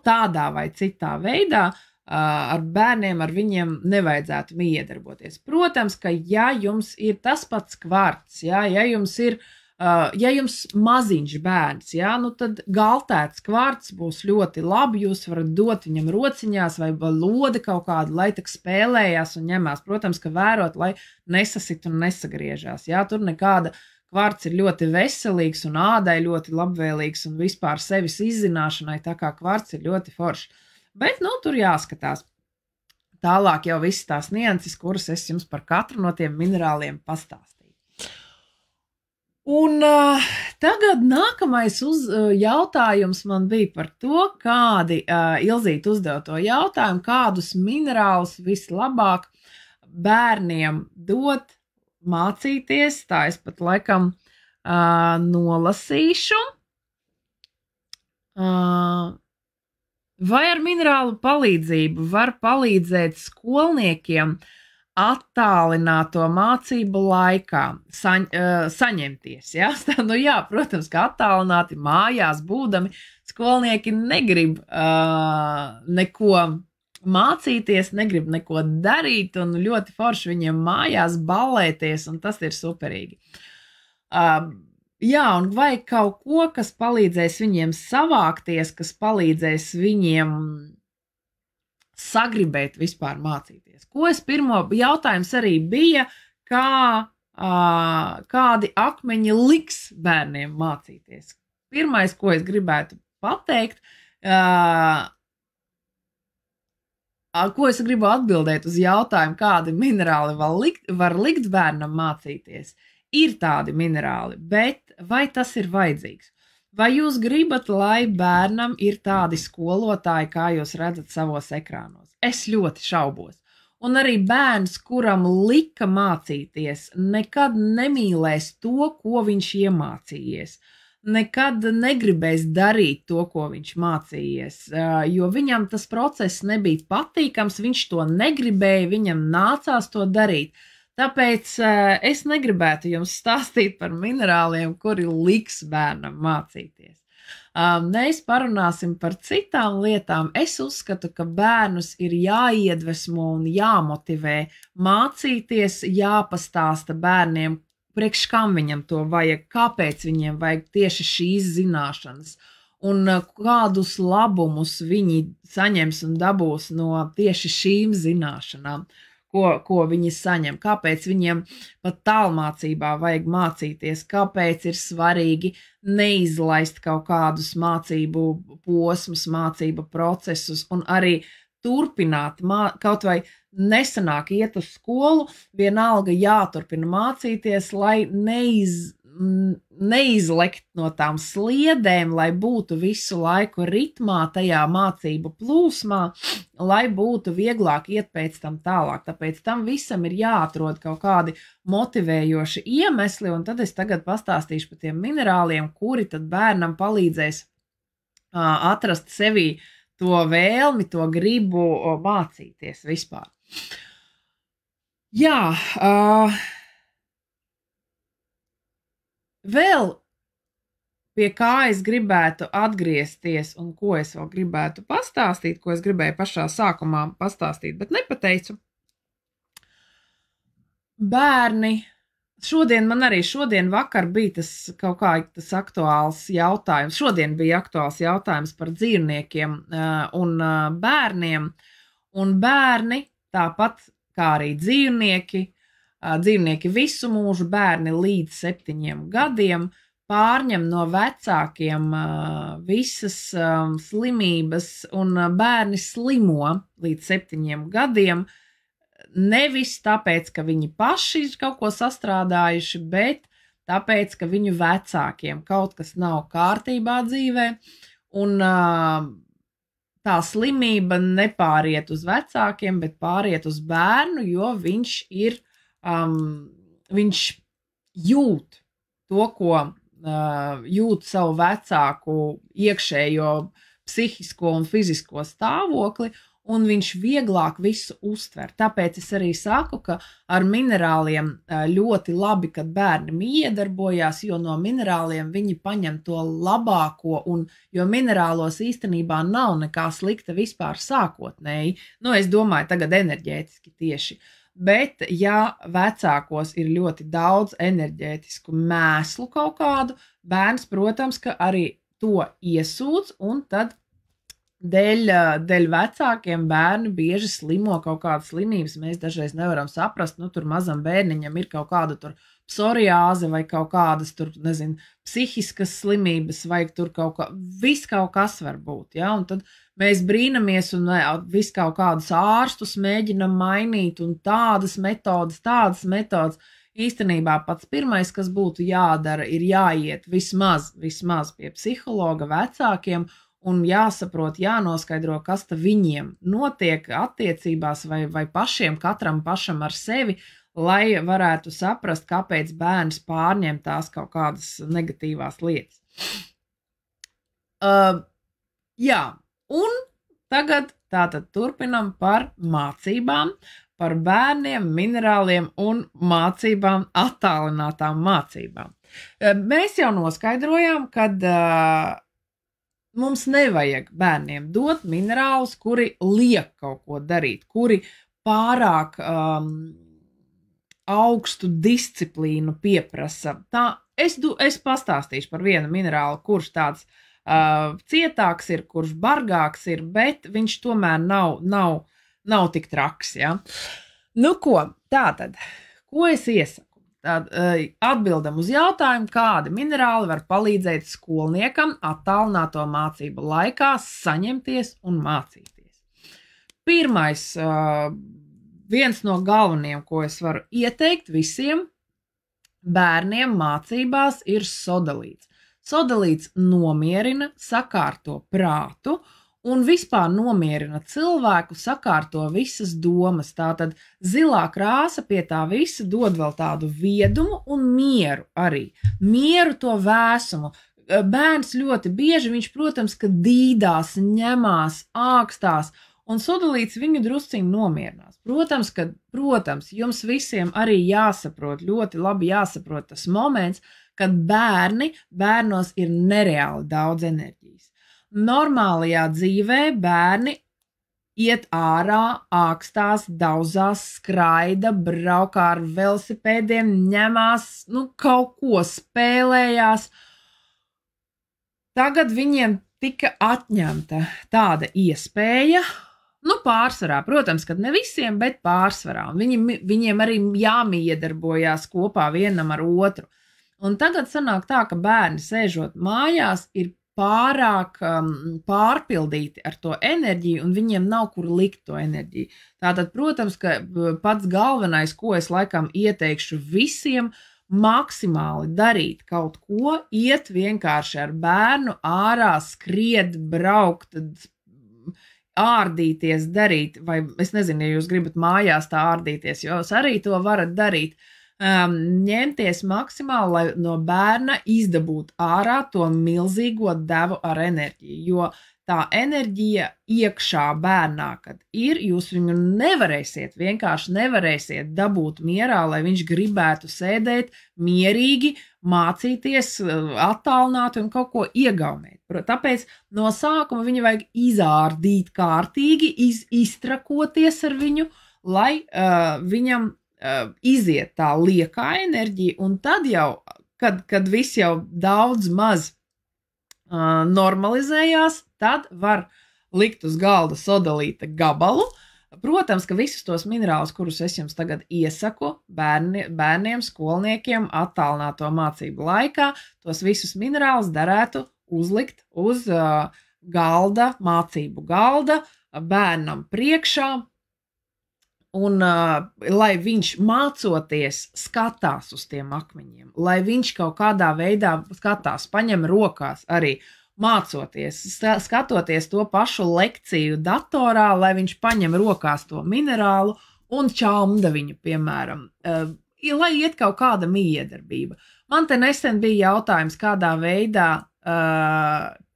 tādā vai citā veidā ar bērniem, ar viņiem nevajadzētu iedarboties. Protams, ka ja jums ir tas pats kvarts, ja jums ir, ja jums maziņš bērns, tad galtēts kvarts būs ļoti labi, jūs varat dot viņam rociņās vai lode kaut kādu, lai tak spēlējās un ņemās. Protams, ka vērot, lai nesasit un nesagriežās. Tur nekāda kvarts ir ļoti veselīgs un ādai ļoti labvēlīgs un vispār sevis izzināšanai, tā kā kvarts ir ļoti foršs. Bet, tur jāskatās. Tālāk jau visas tās nianses, kuras es jums par katru no tiem minerāliem pastāstīju. Un tagad nākamais jautājums man bija par to, kādi Ilzīte uzdeva to jautājumu, kādus minerālus vislabāk bērniem dot mācīties. Tā es pat laikam nolasīšu. Vai ar minerālu palīdzību var palīdzēt skolniekiem attālināto mācību laikā saņemties, ja? Jā, protams, ka attālināti mājās būdami skolnieki negrib neko mācīties, negrib neko darīt, un ļoti forši viņiem mājās ballēties, un tas ir superīgi. Jā, un vai kaut ko, kas palīdzēs viņiem savākties, kas palīdzēs viņiem sagribēt vispār mācīties. Ko es pirmo jautājums arī bija, kādi akmeņi liks bērniem mācīties. pirmais, ko es gribētu pateikt, ko es gribu atbildēt uz jautājumu, kādi minerāli var likt bērnam mācīties. Ir tādi minerāli, bet vai tas ir vajadzīgs? Vai jūs gribat, lai bērnam ir tādi skolotāji, kā jūs redzat savos ekrānos? Es ļoti šaubos. Un arī bērns, kuram lika mācīties, nekad nemīlēs to, ko viņš iemācījies. Nekad negribēs darīt to, ko viņš mācījies, jo viņam tas process nebija patīkams, viņš to negribēja, viņam nācās to darīt. Tāpēc es negribētu jums stāstīt par minerāliem, kuri liks bērnam mācīties. Mēs parunāsim par citām lietām. Es uzskatu, ka bērnus ir jāiedvesmo un jāmotivē mācīties, jāpastāsta bērniem, priekš kam viņam to vajag, kāpēc viņiem vajag tieši šīs zināšanas un kādus labumus viņi saņems un dabūs no tieši šīm zināšanām. Ko viņi saņem, kāpēc viņiem pat tālmācībā vajag mācīties, kāpēc ir svarīgi neizlaist kaut kādus mācību posmus, mācību procesus un arī turpināt, kaut vai nesanāk iet uz skolu, vienalga jāturpina mācīties, lai neizlekt no tām sliedēm, lai būtu visu laiku ritmā, tajā mācību plūsmā, lai būtu vieglāk iet pēc tam tālāk. Tāpēc tam visam ir jāatrod kaut kādi motivējoši iemesli, un tad es tagad pastāstīšu par tiem minerāliem, kuri tad bērnam palīdzēs atrast sevī to vēlmi, to gribu mācīties vispār. Jā, vēl pie kā es gribētu atgriezties un ko es vēl gribētu pastāstīt, ko es gribēju pašā sākumā pastāstīt, bet nepateicu. Bērni, šodien vakar bija tas aktuāls jautājums, šodien bija aktuāls jautājums par dzīvniekiem un bērniem, un bērni, tāpat kā arī dzīvnieki visu mūžu, bērni līdz 7 gadiem, pārņem no vecākiem visas slimības, un bērni slimo līdz 7 gadiem, nevis tāpēc, ka viņi paši ir kaut ko sastrādājuši, bet tāpēc, ka viņu vecākiem kaut kas nav kārtībā dzīvē, un tā slimība nepāriet uz vecākiem, bet pāriet uz bērnu, jo viņš jūt to, ko jūt savu vecāku iekšējo psihisko un fizisko stāvokli, un viņš vieglāk visu uztver. Tāpēc es arī saku, ka ar minerāliem ļoti labi, kad bērni iedarbojās, jo no minerāliem viņi paņem to labāko, jo minerālos īstenībā nav nekā slikta vispār sākotnēji. Es domāju tagad enerģētiski tieši. Bet, ja vecākos ir ļoti daudz enerģētisku mēslu kaut kādu, bērns, protams, ka arī to iesūdz, un tad dēļ vecākiem bērni bieži slimo kaut kādas slimības. Mēs dažreiz nevaram saprast, tur mazam bērniņam ir kaut kāda tur psoriāze vai kaut kādas tur, psihiskas slimības, vai tur kaut kas var būt, ja, un tad mēs brīnamies un visu kaut kādus ārstus mēģinam mainīt un tādas metodas. Īstenībā pats pirmais, kas būtu jādara, ir jāiet vismaz pie psihologa vecākiem un jāsaprot, jānoskaidro, kas ta viņiem notiek attiecībās vai pašiem, katram pašam ar sevi, lai varētu saprast, kāpēc bērns pārņem tās kaut kādas negatīvās lietas. Jā, un tagad tātad turpinam par mācībām, par bērniem, minerāliem un mācībām, attālinātām mācībām. Mēs jau noskaidrojām, kad mums nevajag bērniem dot minerālus, kuri liek kaut ko darīt, kuri pārāk augstu disciplīnu pieprasa. Es pastāstīšu par vienu minerālu, kurš tāds cietāks ir, kurš bargāks ir, bet viņš tomēr nav tik traks. Ja? Tātad, ko es iesaku? Atbildam uz jautājumu, kādi minerāli var palīdzēt skolniekam attālināto mācību laikā saņemties un mācīties. Pirmais, viens no galvenajiem, ko es varu ieteikt visiem bērniem mācībās, ir sodalīts. Sodalīts nomierina, sakārto prātu un vispār nomierina cilvēku, sakārto visas domas. Tātad zilā krāsa pie tā visa dod vēl tādu viedumu un mieru arī. Mieru, to vēsumu. Bērns ļoti bieži, viņš, protams, ka dīdās, ņemās, ākstās, un sodalīts viņu drusciņi nomierinās. Protams, jums visiem arī jāsaprot, ļoti labi jāsaprot tas moments, kad bērnos ir nereāli daudz enerģijas. Normālajā dzīvē bērni iet ārā, ākstās, dauzās, skraida, braukā ar velosipēdiem, ņemās, kaut ko spēlējās. Tagad viņiem tika atņemta tāda iespēja, pārsvarā, protams, kad ne visiem, bet pārsvarā. Viņiem arī jāmiedarbojās kopā vienam ar otru. Un tagad sanāk tā, ka bērni sēžot mājās ir pārāk pārpildīti ar to enerģiju, un viņiem nav kur likt to enerģiju. Tātad, protams, ka pats galvenais, ko es laikam ieteikšu visiem, maksimāli darīt kaut ko, iet vienkārši ar bērnu ārā, skriet, braukt, ārdīties, darīt, vai es nezinu, ja jūs gribat mājās tā ārdīties, jo jūs arī to varat darīt, ņemties maksimāli, lai no bērna izdabūtu ārā to milzīgo devu ar enerģiju, jo tā enerģija iekšā bērnā, kad ir, jūs viņu vienkārši nevarēsiet dabūt mierā, lai viņš gribētu sēdēt mierīgi, mācīties, attālināti un kaut ko iegaumēt. Tāpēc no sākuma viņu vajag izārdīt kārtīgi, iztrakoties ar viņu, lai viņam iziet tā liekā enerģija, un tad jau, kad viss jau daudz maz normalizējās, tad var likt uz galda sodalīta gabalu. Protams, ka visus tos minerālus, kurus es jums tagad iesaku bērniem, skolniekiem attālināto mācību laikā, tos visus minerālus derētu uzlikt uz galda, mācību galda, bērnam priekšā, un lai viņš mācoties skatās uz tiem akmeņiem, lai viņš kaut kādā veidā skatās, paņem rokās arī mācoties, skatoties to pašu lekciju datorā, lai viņš paņem rokās to minerālu un čamda viņu, piemēram, lai iet kaut kāda miedarbība. Man te nesen bija jautājums, kādā veidā,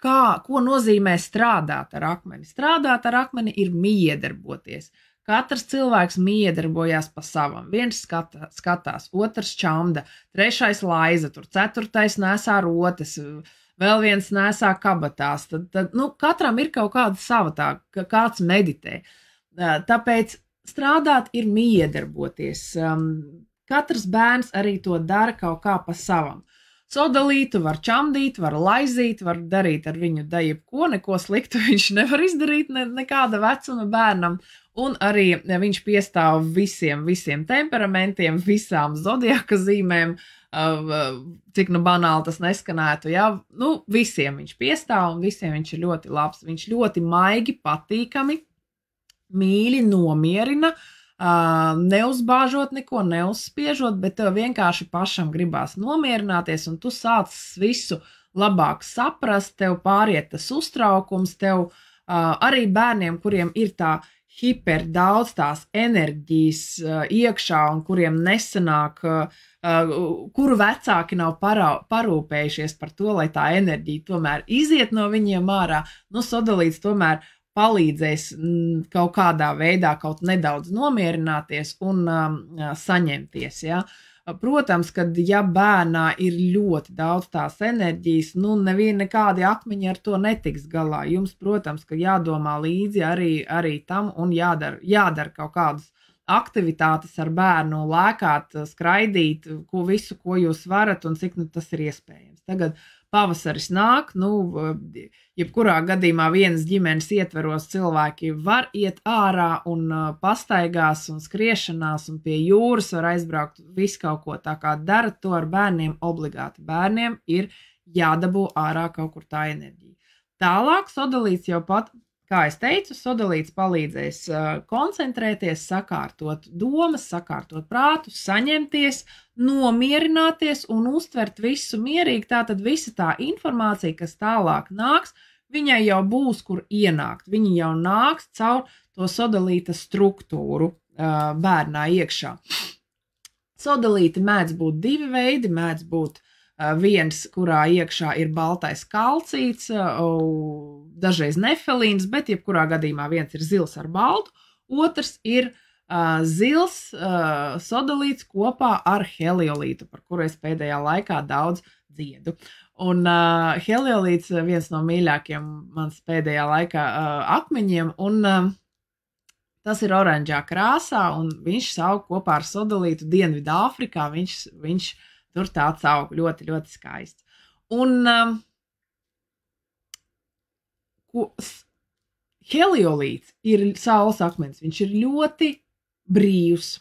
ko nozīmē strādāt ar akmeni. Strādāt ar akmeni ir miedarboties. Katrs cilvēks miedarbojās pa savam. Viens skatās, otrs čamda, trešais laiza, tur ceturtais nesā rotes, vēl viens nesā kabatās. Tad katram ir kaut kāda sava kāds meditē. Tāpēc strādāt ir miedarboties. Katrs bērns arī to dara kaut kā pa savam. Sodalītu var čamdīt, var laizīt, var darīt ar viņu jebko, neko sliktu viņš nevar izdarīt nekāda vecuma bērnam. Un arī viņš piestāv visiem temperamentiem, visām zodiaka zīmēm, cik banāli tas neskanētu, ja? Visiem viņš piestāv un visiem viņš ir ļoti labs. Viņš ļoti maigi, patīkami, mīļi, nomierina, neuzbāžot neko, neuzspiežot, bet tev vienkārši pašam gribās nomierināties, un tu sāc visu labāk saprast, tev pāriet tas uztraukums, tev arī bērniem, kuriem ir tā hiper daudz tās enerģijas iekšā un kuriem nesanāk, kuru vecāki nav parūpējušies par to, lai tā enerģija tomēr iziet no viņiem ārā, sodalīts tomēr palīdzēs kaut kādā veidā kaut nedaudz nomierināties un saņemties, ja. Protams, kad ja bērnā ir ļoti daudz tās enerģijas, nekādi akmeņi ar to netiks galā. Jums, protams, ka jādomā līdzi arī tam un jādara kaut kādas aktivitātes ar bērnu, lēkāt, skraidīt, visu, ko jūs varat un cik tas ir iespējams. Tagad pavasaris nāk, jebkurā gadījumā vienas ģimenes ietveros cilvēki var iet ārā un pastaigās un skriešanās un pie jūras var aizbraukt visu kaut ko. Tā kā dara to ar bērniem obligāti. Bērniem ir jādabū ārā kaut kur tā enerģija. Tālāk sodalīts jau pat, kā es teicu, sodalīts palīdzēs koncentrēties, sakārtot domas, sakārtot prātu, saņemties, nomierināties un uztvert visu mierīgi. Tātad visa tā informācija, kas tālāk nāks, viņai jau būs, kur ienākt. Viņa jau nāks caur to sodalīta struktūru bērnā iekšā. Sodalīti mēdz būt divi veidi, mēdz būt viens, kurā iekšā ir baltais kalcīts, dažreiz nefelīns, bet jebkurā gadījumā viens ir zils ar baltu, otrs ir zils sodalīts kopā ar heliolītu, par kuru es pēdējā laikā daudz dziedu. Un heliolīts viens no mīļākiem mans pēdējā laikā akmeņiem, un tas ir oranžā krāsā, un viņš aug kopā ar sodalītu Dienvidāfrikā, viņš tur tāds aug ļoti, ļoti skaists. Un heliolīts ir saules akmens. Viņš ir ļoti brīvs,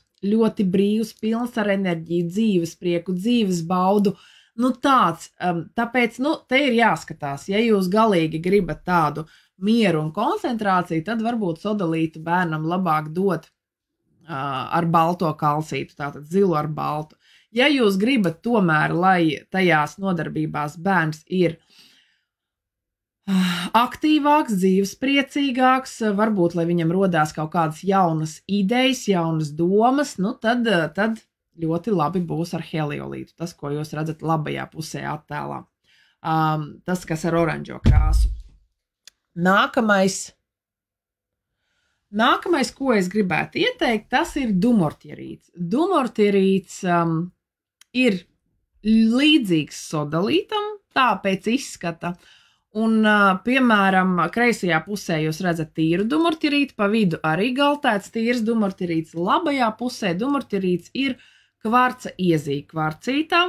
pilns ar enerģiju, dzīves prieku, dzīves baudu. Tāpēc, te ir jāskatās. Ja jūs galīgi gribat tādu mieru un koncentrāciju, tad varbūt sodalītu bērnam labāk dot ar balto kalcītu, tātad zilu ar baltu. Ja jūs gribat tomēr, lai tajās nodarbībās bērns ir aktīvāks, dzīvespriecīgāks, varbūt, lai viņam rodās kaut kādas jaunas idejas, jaunas domas, tad ļoti labi būs ar heliolītu. Tas, ko jūs redzat labajā pusē attēlā. Tas, kas ar oranžo krāsu. Nākamais, ko es gribētu ieteikt, tas ir dumortierīts. Dumortierīts ir līdzīgs sodalītam, tā pēc izskata. Un, piemēram, kreisajā pusē jūs redzat tīru dumortierītu, pa vidu arī galtēts tīrs dumortierīts. Labajā pusē dumortierīts ir kvarca iezīga kvarcītā,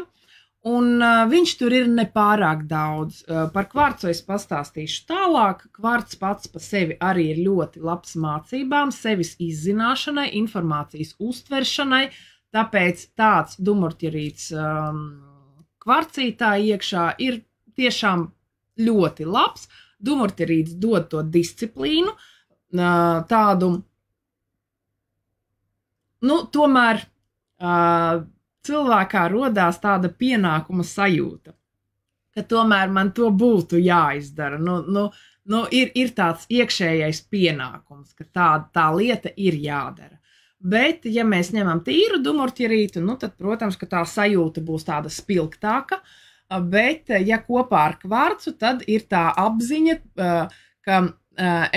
un viņš tur ir nepārāk daudz. Par kvarcu es pastāstīšu tālāk. Kvarts pats pa sevi arī ir ļoti labs mācībām, sevis izzināšanai, informācijas uztveršanai, tāpēc tāds dumortierīts kvarcītā iekšā ir tiešām ļoti labs. Dumortierīts dod to disciplīnu, tādu, tomēr cilvēkā rodās tāda pienākuma sajūta, ka tomēr man to būtu jāizdara. Ir tāds iekšējais pienākums, ka tā lieta ir jādara. Bet, ja mēs ņemam tīru dumortierītu, tad, protams, ka tā sajūta būs tāda spilgtāka, bet, ja kopā ar kvarcu, tad ir tā apziņa, ka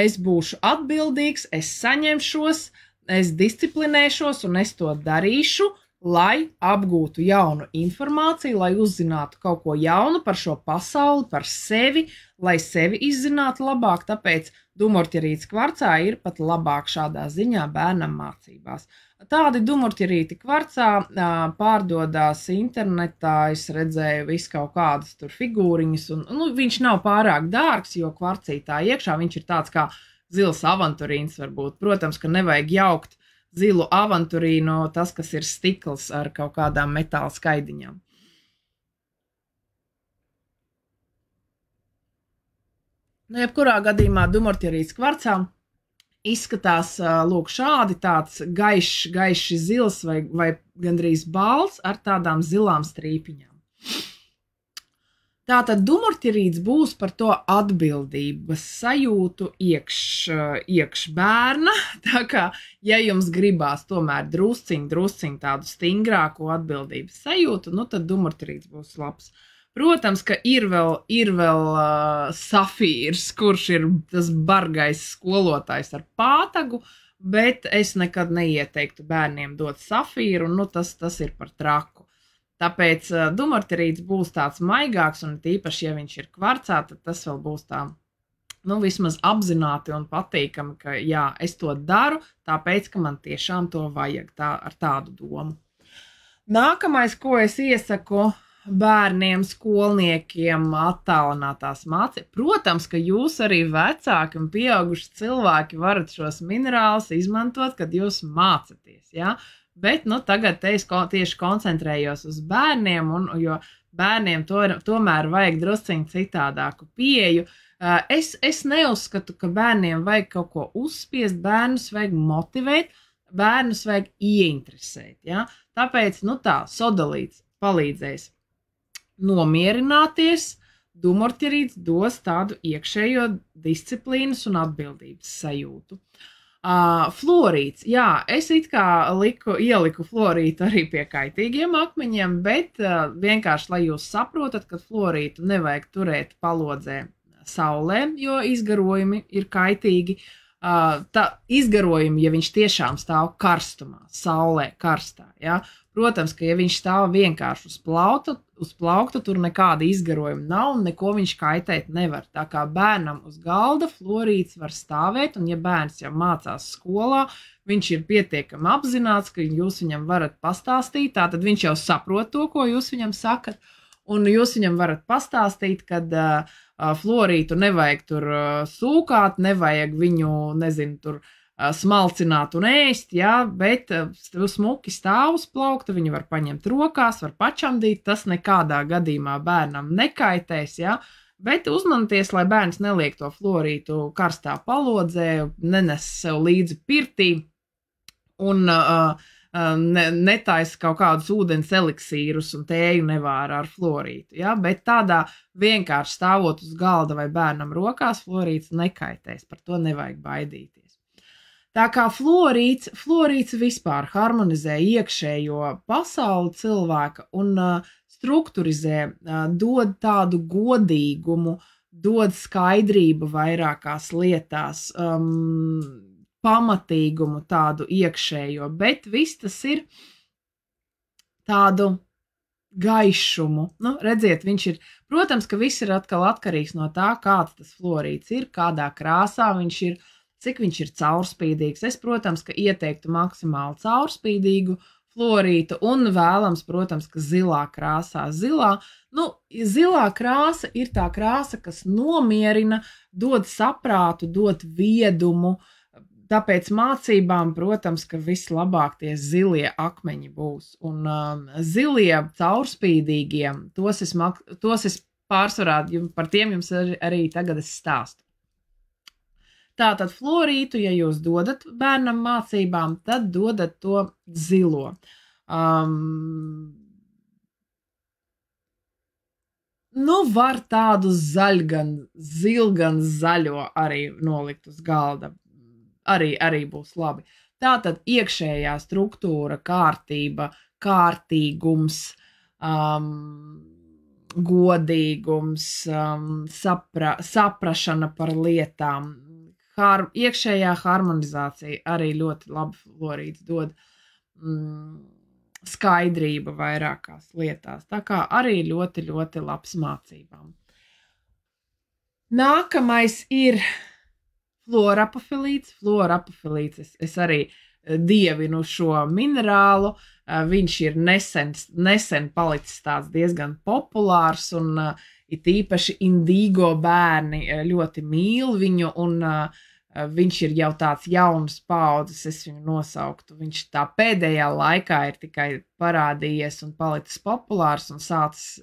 es būšu atbildīgs, es saņemšos, es disciplinēšos un es to darīšu, lai apgūtu jaunu informāciju, lai uzzinātu kaut ko jaunu par šo pasauli, par sevi, lai sevi izzinātu labāk, tāpēc dumortierīts kvarcā ir pat labāk šādā ziņā bērnam mācībās. Tādi dumortierīti kvarcā pārdodās internetā, es redzēju visu kaut kādas tur figūriņas, un viņš nav pārāk dārgs, jo kvarcītā iekšā viņš ir tāds kā zils avanturīns varbūt. Protams, ka nevajag jaukt zilu avanturīnu, tas, kas ir stikls ar kaut kādām metāla skaidiņām. Jebkurā gadījumā dumortierīts kvarcā izskatās lūk šādi, tāds gaiši zils vai gandrīz balts ar tādām zilām strīpiņām. Tātad dumortierīts būs par to atbildības sajūtu iekš bērna, tā kā, ja jums gribās tomēr drusciņ tādu stingrāko atbildības sajūtu, tad dumortierīts būs labs. Protams, ka ir vēl Safīrs, kurš ir tas bargais skolotājs ar pātagu, bet es nekad neieteiktu bērniem dot Safīru, tas ir par traku. Tāpēc dumortierīts būs tāds maigāks, un tīpaši, ja viņš ir kvarcā, tad tas vēl būs tā, vismaz apzināti un patīkami, ka jā, es to daru, tāpēc, ka man tiešām to vajag ar tādu domu. Nākamais, ko es iesaku bērniem, skolniekiem attālinātās mācības. Protams, ka jūs arī vecāki un pieauguši cilvēki varat šos minerālus izmantot, kad jūs mācaties, ja? Bet, tagad es tieši koncentrējos uz bērniem, jo bērniem tomēr vajag drusciņ citādāku pieeju. Es neuzskatu, ka bērniem vajag kaut ko uzspiest, bērnus vajag motivēt, bērnus vajag ieinteresēt, ja? Tāpēc, sodalīts palīdzēs nomierināties, dumurķerīts dos tādu iekšējo disciplīnas un atbildības sajūtu. Fluorīts, jā, es it kā ieliku fluorītu arī pie kaitīgiem akmeņiem, bet vienkārši, lai jūs saprotat, ka fluorītu nevajag turēt palodzē saulē, jo izgarojumi ir kaitīgi. Izgarojumi, ja viņš tiešām stāv karstumā, saulē karstā, ja? Protams, ka ja viņš stāv vienkārši uz plaukta, tur nekāda izgarojuma nav un neko viņš kaitēt nevar. Tā kā bērnam uz galda fluorīts var stāvēt, un ja bērns jau mācās skolā, viņš ir pietiekami apzināts, ka jūs viņam varat pastāstīt, tātad viņš jau saprot to, ko jūs viņam sakat, un jūs viņam varat pastāstīt, kad fluorītu nevajag tur sūkāt, nevajag viņu, tur smalcināt un ēst, ja, bet smuki stāv uz plaukta, viņu var paņemt rokās, var pačamdīt, tas nekādā gadījumā bērnam nekaitēs, ja, bet uzmanieties, lai bērns neliek to fluorītu karstā palodzē, nenes sev līdzi pirtī un netaisa kaut kādus ūdens eliksīrus un tēju nevāra ar fluorītu, ja, bet tādā vienkārši stāvot uz galda vai bērnam rokās, fluorīts nekaitēs, par to nevajag baidīties. Tā kā fluorīts vispār harmonizē iekšējo pasauli cilvēka un strukturizē, dod tādu godīgumu, dod skaidrību vairākās lietās, pamatīgumu tādu iekšējo, bet viss tas ir tādu gaišumu. Redziet, viņš ir, protams, ka viss ir atkal atkarīgs no tā, kāds tas fluorīts ir, kādā krāsā viņš ir, cik viņš ir caurspīdīgs. Es, protams, ka ieteiktu maksimāli caurspīdīgu fluorītu un vēlams, protams, ka zilā krāsā. Zilā krāsa ir tā krāsa, kas nomierina, dod saprātu, dod viedumu, tāpēc mācībām, protams, ka vislabāk tie zilie akmeņi būs. Un zilie caurspīdīgie, tos es pārsvarā, par tiem jums arī tagad es stāstu. Tātad fluorītu, ja jūs dodat bērnam mācībām, tad dodat to zilo. Var tādu zilgan zaļo arī nolikt uz galda. Arī būs labi. Tātad iekšējā struktūra, kārtība, kārtīgums, godīgums, saprašana par lietām, iekšējā harmonizācija arī ļoti labi fluorīts dod skaidrība vairākās lietās. Tā kā arī ļoti, ļoti labs mācībām. Nākamais ir fluorapafilīts. Fluorapafilīts es arī dievinu šo minerālu. Viņš ir nesen palicis tāds diezgan populārs un it īpaši indīgo bērni ļoti mīl viņu un viņš ir jau tāds jauns paudzes, es viņu nosauktu. Viņš tā pēdējā laikā ir tikai parādījies un palicis populārs un sācis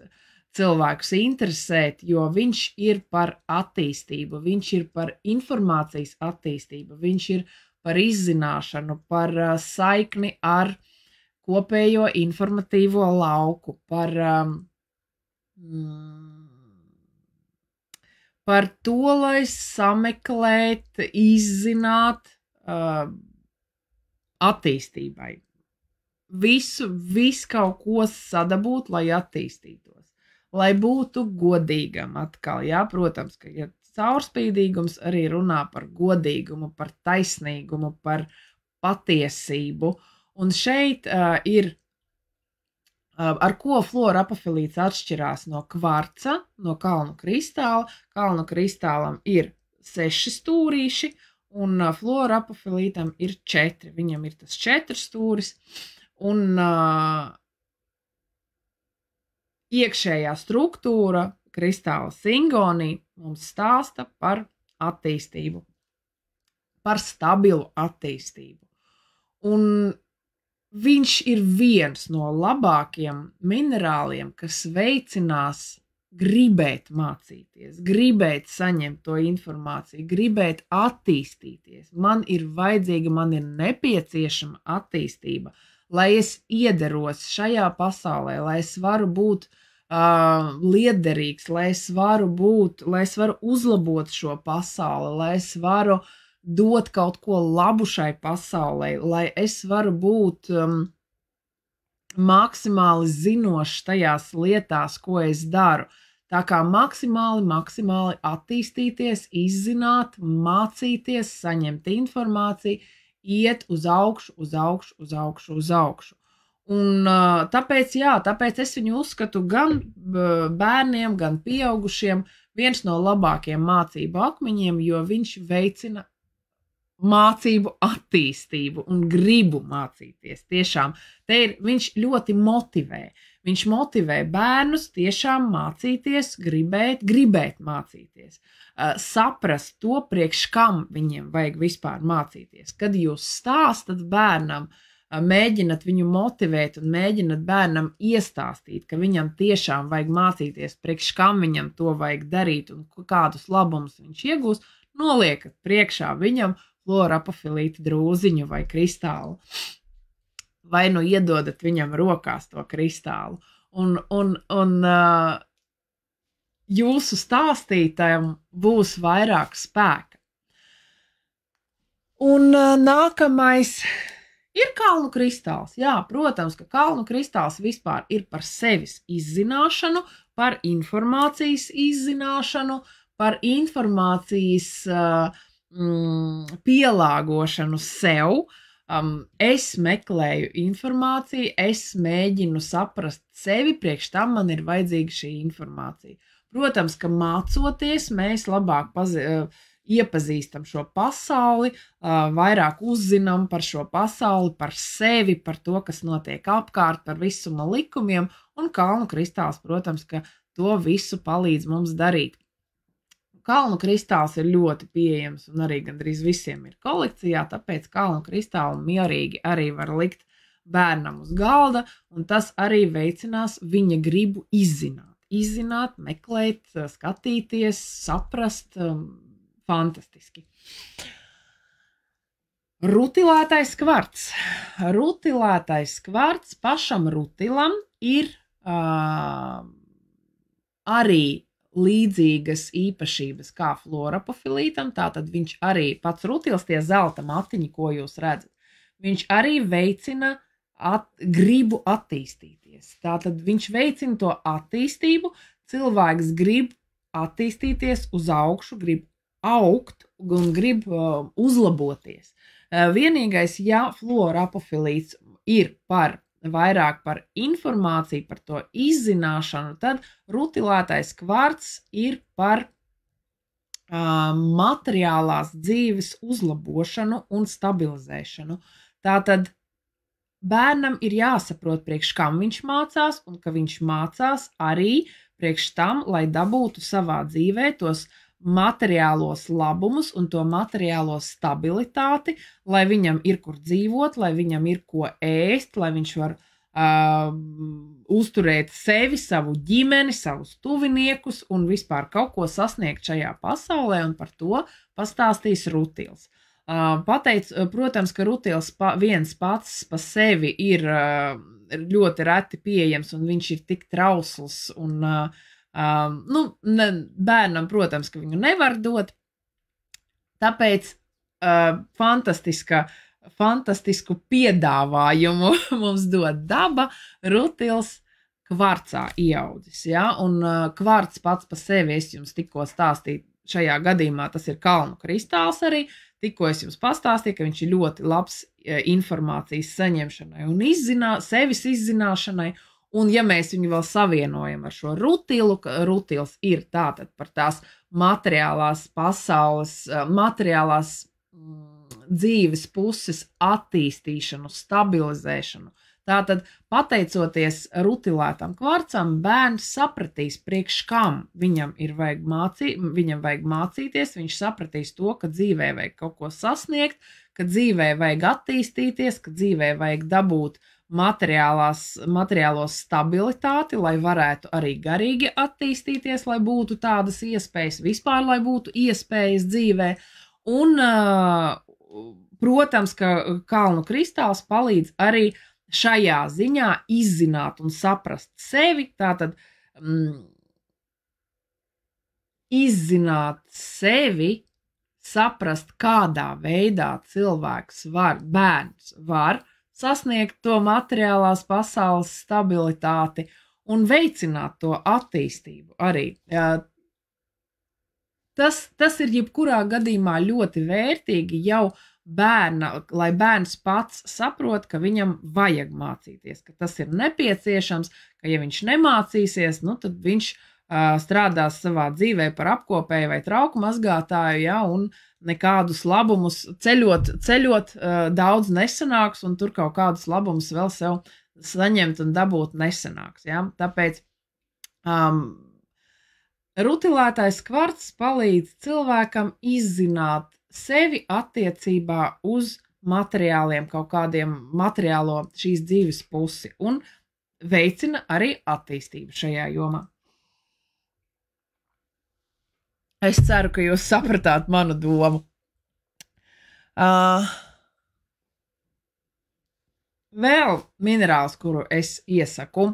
cilvēkus interesēt, jo viņš ir par attīstību, viņš ir par informācijas attīstību, viņš ir par izzināšanu, par saikni ar kopējo informatīvo lauku, par to, lai sameklēt, izzināt attīstībai. Visu kaut ko sadabūt, lai attīstītos. Lai būtu godīgam atkal, jā, protams, ka ja caurspīdīgums arī runā par godīgumu, par taisnīgumu, par patiesību. Un šeit ir ar ko fluorapafilīts atšķirās no kvarca, no kalnu kristāla. Kalnu kristālam ir 6 stūrīši, un fluorapafilītam ir 4. Viņam ir tas 4 stūris, un iekšējā struktūra, kristāla singonī mums stāsta par attīstību, par stabilu attīstību. Un viņš ir viens no labākajiem minerāliem, kas veicinās gribēt mācīties, gribēt saņemt to informāciju, gribēt attīstīties. Man ir vajadzīga, man ir nepieciešama attīstība, lai es iederos šajā pasaulē, lai es varu būt liederīgs, lai es varu uzlabot šo pasauli, lai es varu dot kaut ko labu šai pasaulē, lai es varu būt maksimāli zinošs tajās lietās, ko es daru. Tā kā maksimāli attīstīties, izzināt, mācīties, saņemt informāciju, iet uz augšu, uz augšu, uz augšu, uz augšu. Un tāpēc es viņu uzskatu gan bērniem, gan pieaugušiem viens no labākajiem mācību akmeņiem, jo viņš veicina mācību attīstību un gribu mācīties. Tiešām, viņš ļoti motivē. Viņš motivē bērnus tiešām mācīties, gribēt mācīties. Saprast to, priekš kam viņiem vajag vispār mācīties. Kad jūs stāstat bērnam, mēģināt viņu motivēt un mēģināt bērnam iestāstīt, ka viņam tiešām vajag mācīties, priekš kam viņam to vajag darīt un kādus labumus viņš iegūs, noliekat priekšā viņam florapofilīta drūziņu vai kristālu. Vai nu iedodat viņam rokās to kristālu. Un jūsu stāstītājam būs vairāk spēka. Un nākamais ir kalnu kristāls. Jā, protams, ka kalnu kristāls vispār ir par sevis izzināšanu, par informācijas izzināšanu, par informācijas pielāgošanu sev. Es meklēju informāciju, es mēģinu saprast sevi, priekš tam man ir vajadzīga šī informācija. Protams, ka mācoties, mēs labāk iepazīstam šo pasauli, vairāk uzzinām par šo pasauli, par sevi, par to, kas notiek apkārt, par visuma likumiem, un kalnu kristāls, protams, ka to visu palīdz mums darīt. Kalnu kristāls ir ļoti pieejams un arī gandrīz visiem ir kolekcijā, tāpēc kalnu kristālu mierīgi arī var likt bērnam uz galda, un tas arī veicinās viņa gribu izzināt. Izzināt, meklēt, skatīties, saprast, fantastiski. Rutilētais kvarts. Rutilētais kvarts pašam rutilam ir arī līdzīgas īpašības kā florapofilītam, tātad viņš arī pats rutils, tie zelta matiņi, ko jūs redzat, viņš arī veicina gribu attīstīties. Tātad viņš veicina to attīstību, cilvēks grib attīstīties uz augšu, grib augt un grib uzlaboties. Vienīgais, ja florapofilīts ir vairāk par informāciju, par to izzināšanu, tad rutilētais kvarts ir par materiālās dzīves uzlabošanu un stabilizēšanu. Tātad bērnam ir jāsaprot, priekš kam viņš mācās, un ka viņš mācās arī priekš tam, lai dabūtu savā dzīvē tos materiālos labumus un to materiālo stabilitāti, lai viņam ir kur dzīvot, lai viņam ir ko ēst, lai viņš var uzturēt sevi, savu ģimeni, savus tuviniekus un vispār kaut ko sasniegt šajā pasaulē, un par to pastāstīs rutils. Protams, ka rutils viens pats pa sevi ir ļoti reti pieejams, un viņš ir tik trausls un bērnam, protams, ka viņu nevar dot, tāpēc fantastisku piedāvājumu mums dod daba, rutils kvarcā ieaudzis, ja? Un kvarts pats pa sevi, es jums tikko stāstīju, šajā gadījumā tas ir kalnu kristāls arī, tikko es jums pastāstīju, ka viņš ir ļoti labs informācijas saņemšanai un sevis izzināšanai. Un ja mēs viņu vēl savienojam ar šo rutilu, ka rutils ir tātad par tās materiālās pasaules, materiālās dzīves puses attīstīšanu, stabilizēšanu, Tātad, pateicoties rutilētam kvarcam, bērns sapratīs, priekš kam viņam vajag mācīties, viņš sapratīs to, ka dzīvē vajag kaut ko sasniegt, ka dzīvē vajag attīstīties, ka dzīvē vajag dabūt materiālo stabilitāti, lai varētu arī garīgi attīstīties, lai būtu tādas iespējas, vispār, lai būtu iespējas dzīvē. Un, protams, ka kalnu kristāls palīdz arī šajā ziņā izzināt un saprast sevi, tātad izzināt sevi, saprast, kādā veidā bērns var sasniegt to materiālās pasaules stabilitāti un veicināt to attīstību arī. Tas ir jebkurā gadījumā ļoti vērtīgi jau lai bērns pats saprot, ka viņam vajag mācīties, ka tas ir nepieciešams, ka ja viņš nemācīsies, tad viņš strādās savā dzīvē par apkopēju vai trauku mazgātāju, ja, un nekādus labumus ceļot daudz nesanāks, un tur kaut kādus labumus vēl sev saņemt un dabūt nesanāks. Ja. Tāpēc rutilētais kvarts palīdz cilvēkam izzināt sevi attiecībā uz materiāliem, kaut kādiem materiālo šīs dzīves pusi, un veicina arī attīstību šajā jomā. Es ceru, ka jūs sapratāt manu domu. Vēl minerāls, kuru es iesaku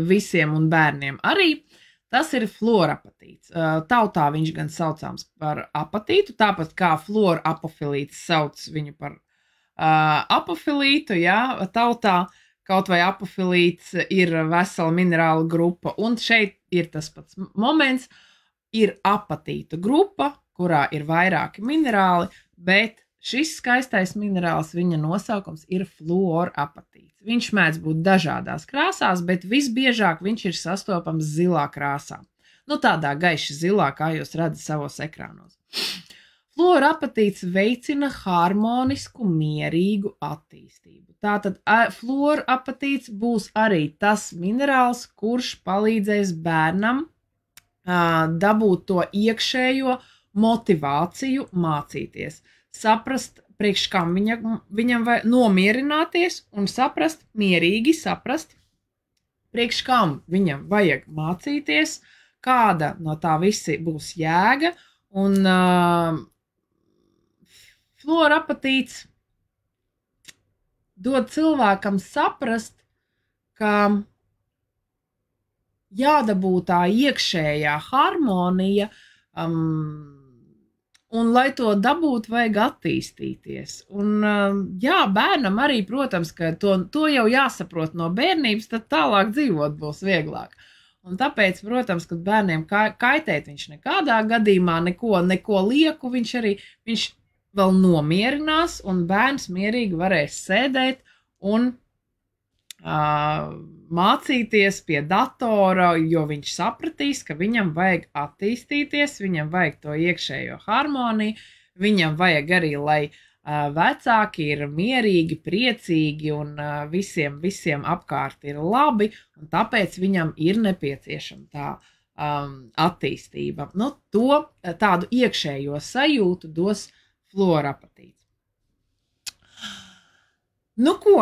visiem un bērniem arī, tas ir fluorapatīts. Tautā viņš gan saucāms par apatītu, tāpat kā fluorapofilīts sauc viņu par apofilītu, ja, tautā kaut vai apofilīts ir vesela minerāla grupa, un šeit ir tas pats moments, ir apatītu grupa, kurā ir vairāki minerāli, bet šis skaistais minerāls, viņa nosaukums ir fluorapatīts. Viņš mēdz būt dažādās krāsās, bet visbiežāk viņš ir sastopams zilā krāsā. Tādā gaiši zilā, kā jūs redzat savos ekrānos. Fluorapatīts veicina harmonisku, mierīgu attīstību. Tātad fluorapatīts būs arī tas minerāls, kurš palīdzēs bērnam dabūt to iekšējo motivāciju mācīties, saprast, priekš kam viņam vajag nomierināties un mierīgi saprast, priekš kam viņam vajag mācīties, kāda no tā visi būs jēga, un fluorapatīts dod cilvēkam saprast, ka jādabū tā iekšējā harmonija, un, lai to dabūtu, vajag attīstīties. Un, jā, bērnam arī, protams, ka to jau jāsaprot no bērnības, tad tālāk dzīvot būs vieglāk. Un tāpēc, protams, kad bērniem kaitēt viņš nekādā gadījumā neko lieku, viņš vēl nomierinās, un bērns mierīgi varēs sēdēt un mācīties pie datora, jo viņš sapratīs, ka viņam vajag attīstīties, viņam vajag to iekšējo harmoniju, viņam vajag arī, lai vecāki ir mierīgi, priecīgi un visiem apkārt ir labi, un tāpēc viņam ir nepieciešama tā attīstība. Tādu iekšējo sajūtu dos fluorapatīts. Ko?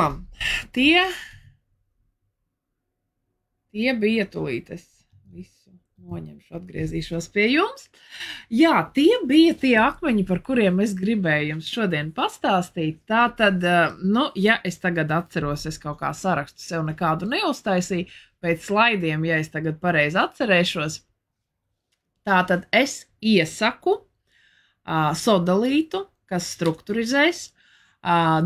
Tie bija tūlīt, es visu noņemšu, atgriezīšos pie jums. Jā, tie bija tie akmeņi, par kuriem es gribēju jums šodien pastāstīt. Tātad, ja es tagad atceros, es kaut kā sarakstu sev nekādu neuztaisīju, pēc slaidiem, ja es tagad pareizi atcerēšos, tātad es iesaku sodalītu, kas strukturizēs,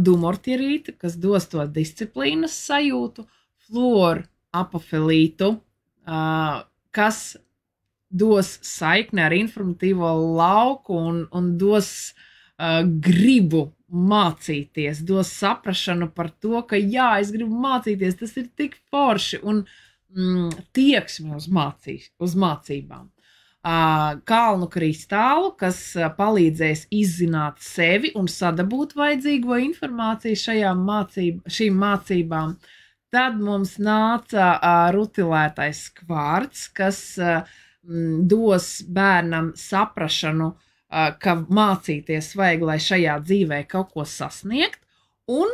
dumortierītu, kas dos to disciplīnas sajūtu, fluorapofilītu, kas dos saikni ar informatīvo lauku un dos gribu mācīties, dos saprašanu par to, ka jā, es gribu mācīties, tas ir tik forši un tieksmi uz mācībām. kalnu kristālu, kas palīdzēs izzināt sevi un sadabūt vajadzīgo informāciju šīm mācībām. Tad mums nāca rutilētais kvarts, kas dos bērnam saprašanu, ka mācīties vajag, lai šajā dzīvē kaut ko sasniegt, un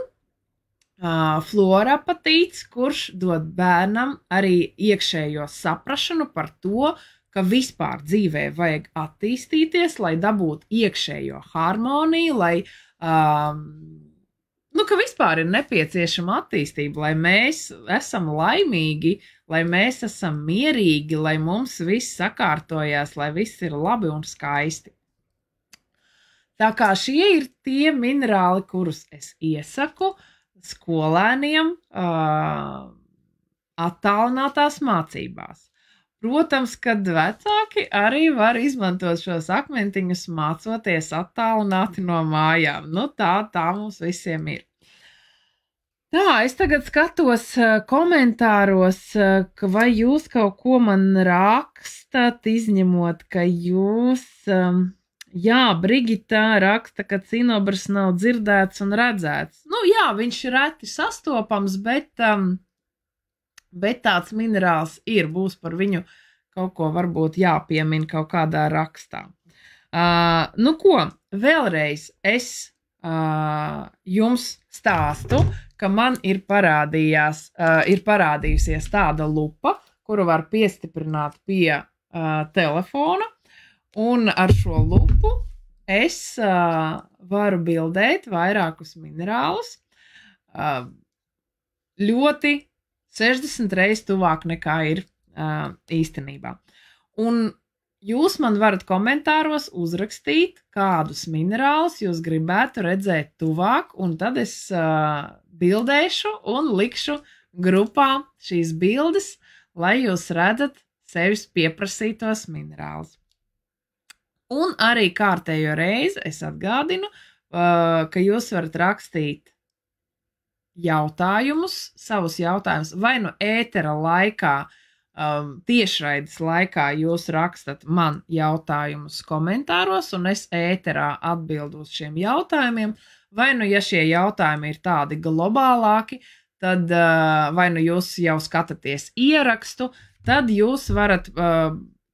fluorapatīts, kurš dod bērnam arī iekšējo saprašanu par to, ka vispār dzīvē vajag attīstīties, lai dabūtu iekšējo harmoniju, lai, ka vispār ir nepieciešama attīstība, lai mēs esam laimīgi, lai mēs esam mierīgi, lai mums viss sakārtojās, lai viss ir labi un skaisti. Tā kā šie ir tie minerāli, kurus es iesaku skolēniem attālinātās mācībās. Protams, kad vecāki arī var izmantot šos akmentiņus mācoties attālināti no mājām. Tā mums visiem ir. Tā, es tagad skatos komentāros, ka vai jūs kaut ko man rakstat, izņemot, ka jūs... Jā, Brigita raksta, ka cinobrs nav dzirdēts un redzēts. Jā, viņš ir reti sastopams, bet tāds minerāls ir, būs par viņu kaut ko varbūt jāpiemina kaut kādā rakstā. Vēlreiz es jums stāstu, ka man ir parādījusies tāda lupa, kuru var piestiprināt pie telefona. Un ar šo lupu es varu bildēt vairākus minerālus ļoti 60 reizes tuvāk nekā ir īstenībā. Un jūs man varat komentāros uzrakstīt, kādus minerālus jūs gribētu redzēt tuvāk, un tad es bildēšu un likšu grupā šīs bildes, lai jūs redzat sevis pieprasītos minerālus. Un arī kārtējo reizi es atgādinu, ka jūs varat rakstīt jautājumus, savus jautājumus, vai ētera laikā, tiešraides laikā jūs rakstat man jautājumus komentāros, un es ēterā atbildu uz šiem jautājumiem, vai ja šie jautājumi ir tādi globālāki, tad vai jūs jau skatāties ierakstu, tad jūs varat...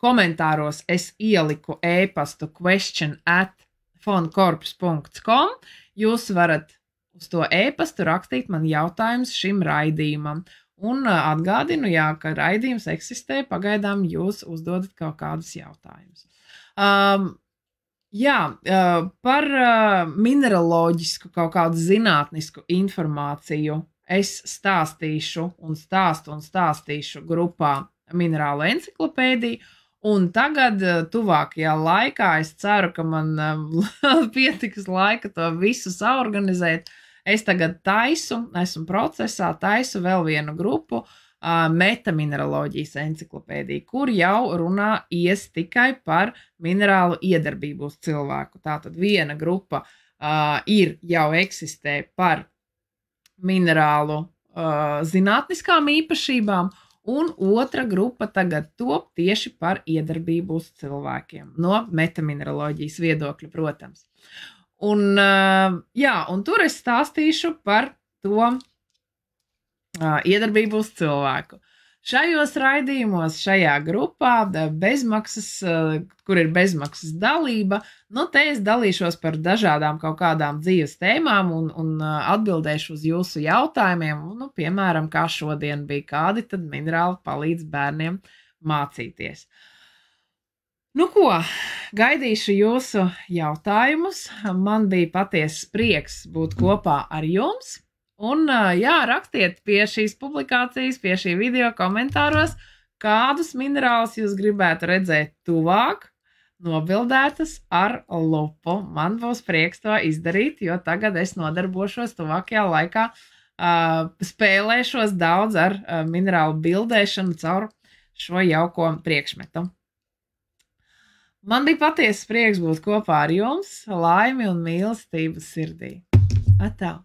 Komentāros es ieliku e-pastu question@fonkorpus.com. Jūs varat uz to e-pastu rakstīt man jautājumus šim raidījumam. Un atgādinu, ka raidījums eksistē, pagaidām jūs uzdodat kaut kādus jautājumus. Par mineraloģisku kaut kādu zinātnisku informāciju es stāstīšu un stāstīšu grupā Minerālu enciklopēdiju. Un tagad, tuvākajā laikā, es ceru, ka man pietiks laika to visu saorganizēt. Es tagad esmu procesā, taisu vēl vienu grupu, metamineraloģijas enciklopēdiju, kur jau runā tikai par minerālu iedarbību uz cilvēku. Tātad viena grupa jau eksistē par minerālu zinātniskām īpašībām, un otra grupa tagad top tieši par iedarbību uz cilvēkiem, no metamineraloģijas viedokļa, protams. Un tur es stāstīšu par to iedarbību uz cilvēku. Šajos raidījumos, šajā grupā, kur ir bezmaksas dalība, te es dalīšos par dažādām kaut kādām dzīves tēmām un atbildēšu uz jūsu jautājumiem. Piemēram, kā šodien bija, kādi tad minerāli palīdz bērniem mācīties. Gaidīšu jūsu jautājumus. Man bija patiesas prieks būt kopā ar jums. Un rakstiet pie šīs publikācijas, pie šī video komentāros, kādus minerālus jūs gribētu redzēt tuvāk, nobildētas ar lupu. Man būs prieks to izdarīt, jo tagad es nodarbošos tuvākajā laikā, spēlēšos daudz ar minerālu bildēšanu caur šo jauko priekšmetu. Man bija patiesas prieks būt kopā ar jums, laimi un mīlestību sirdī. Atā!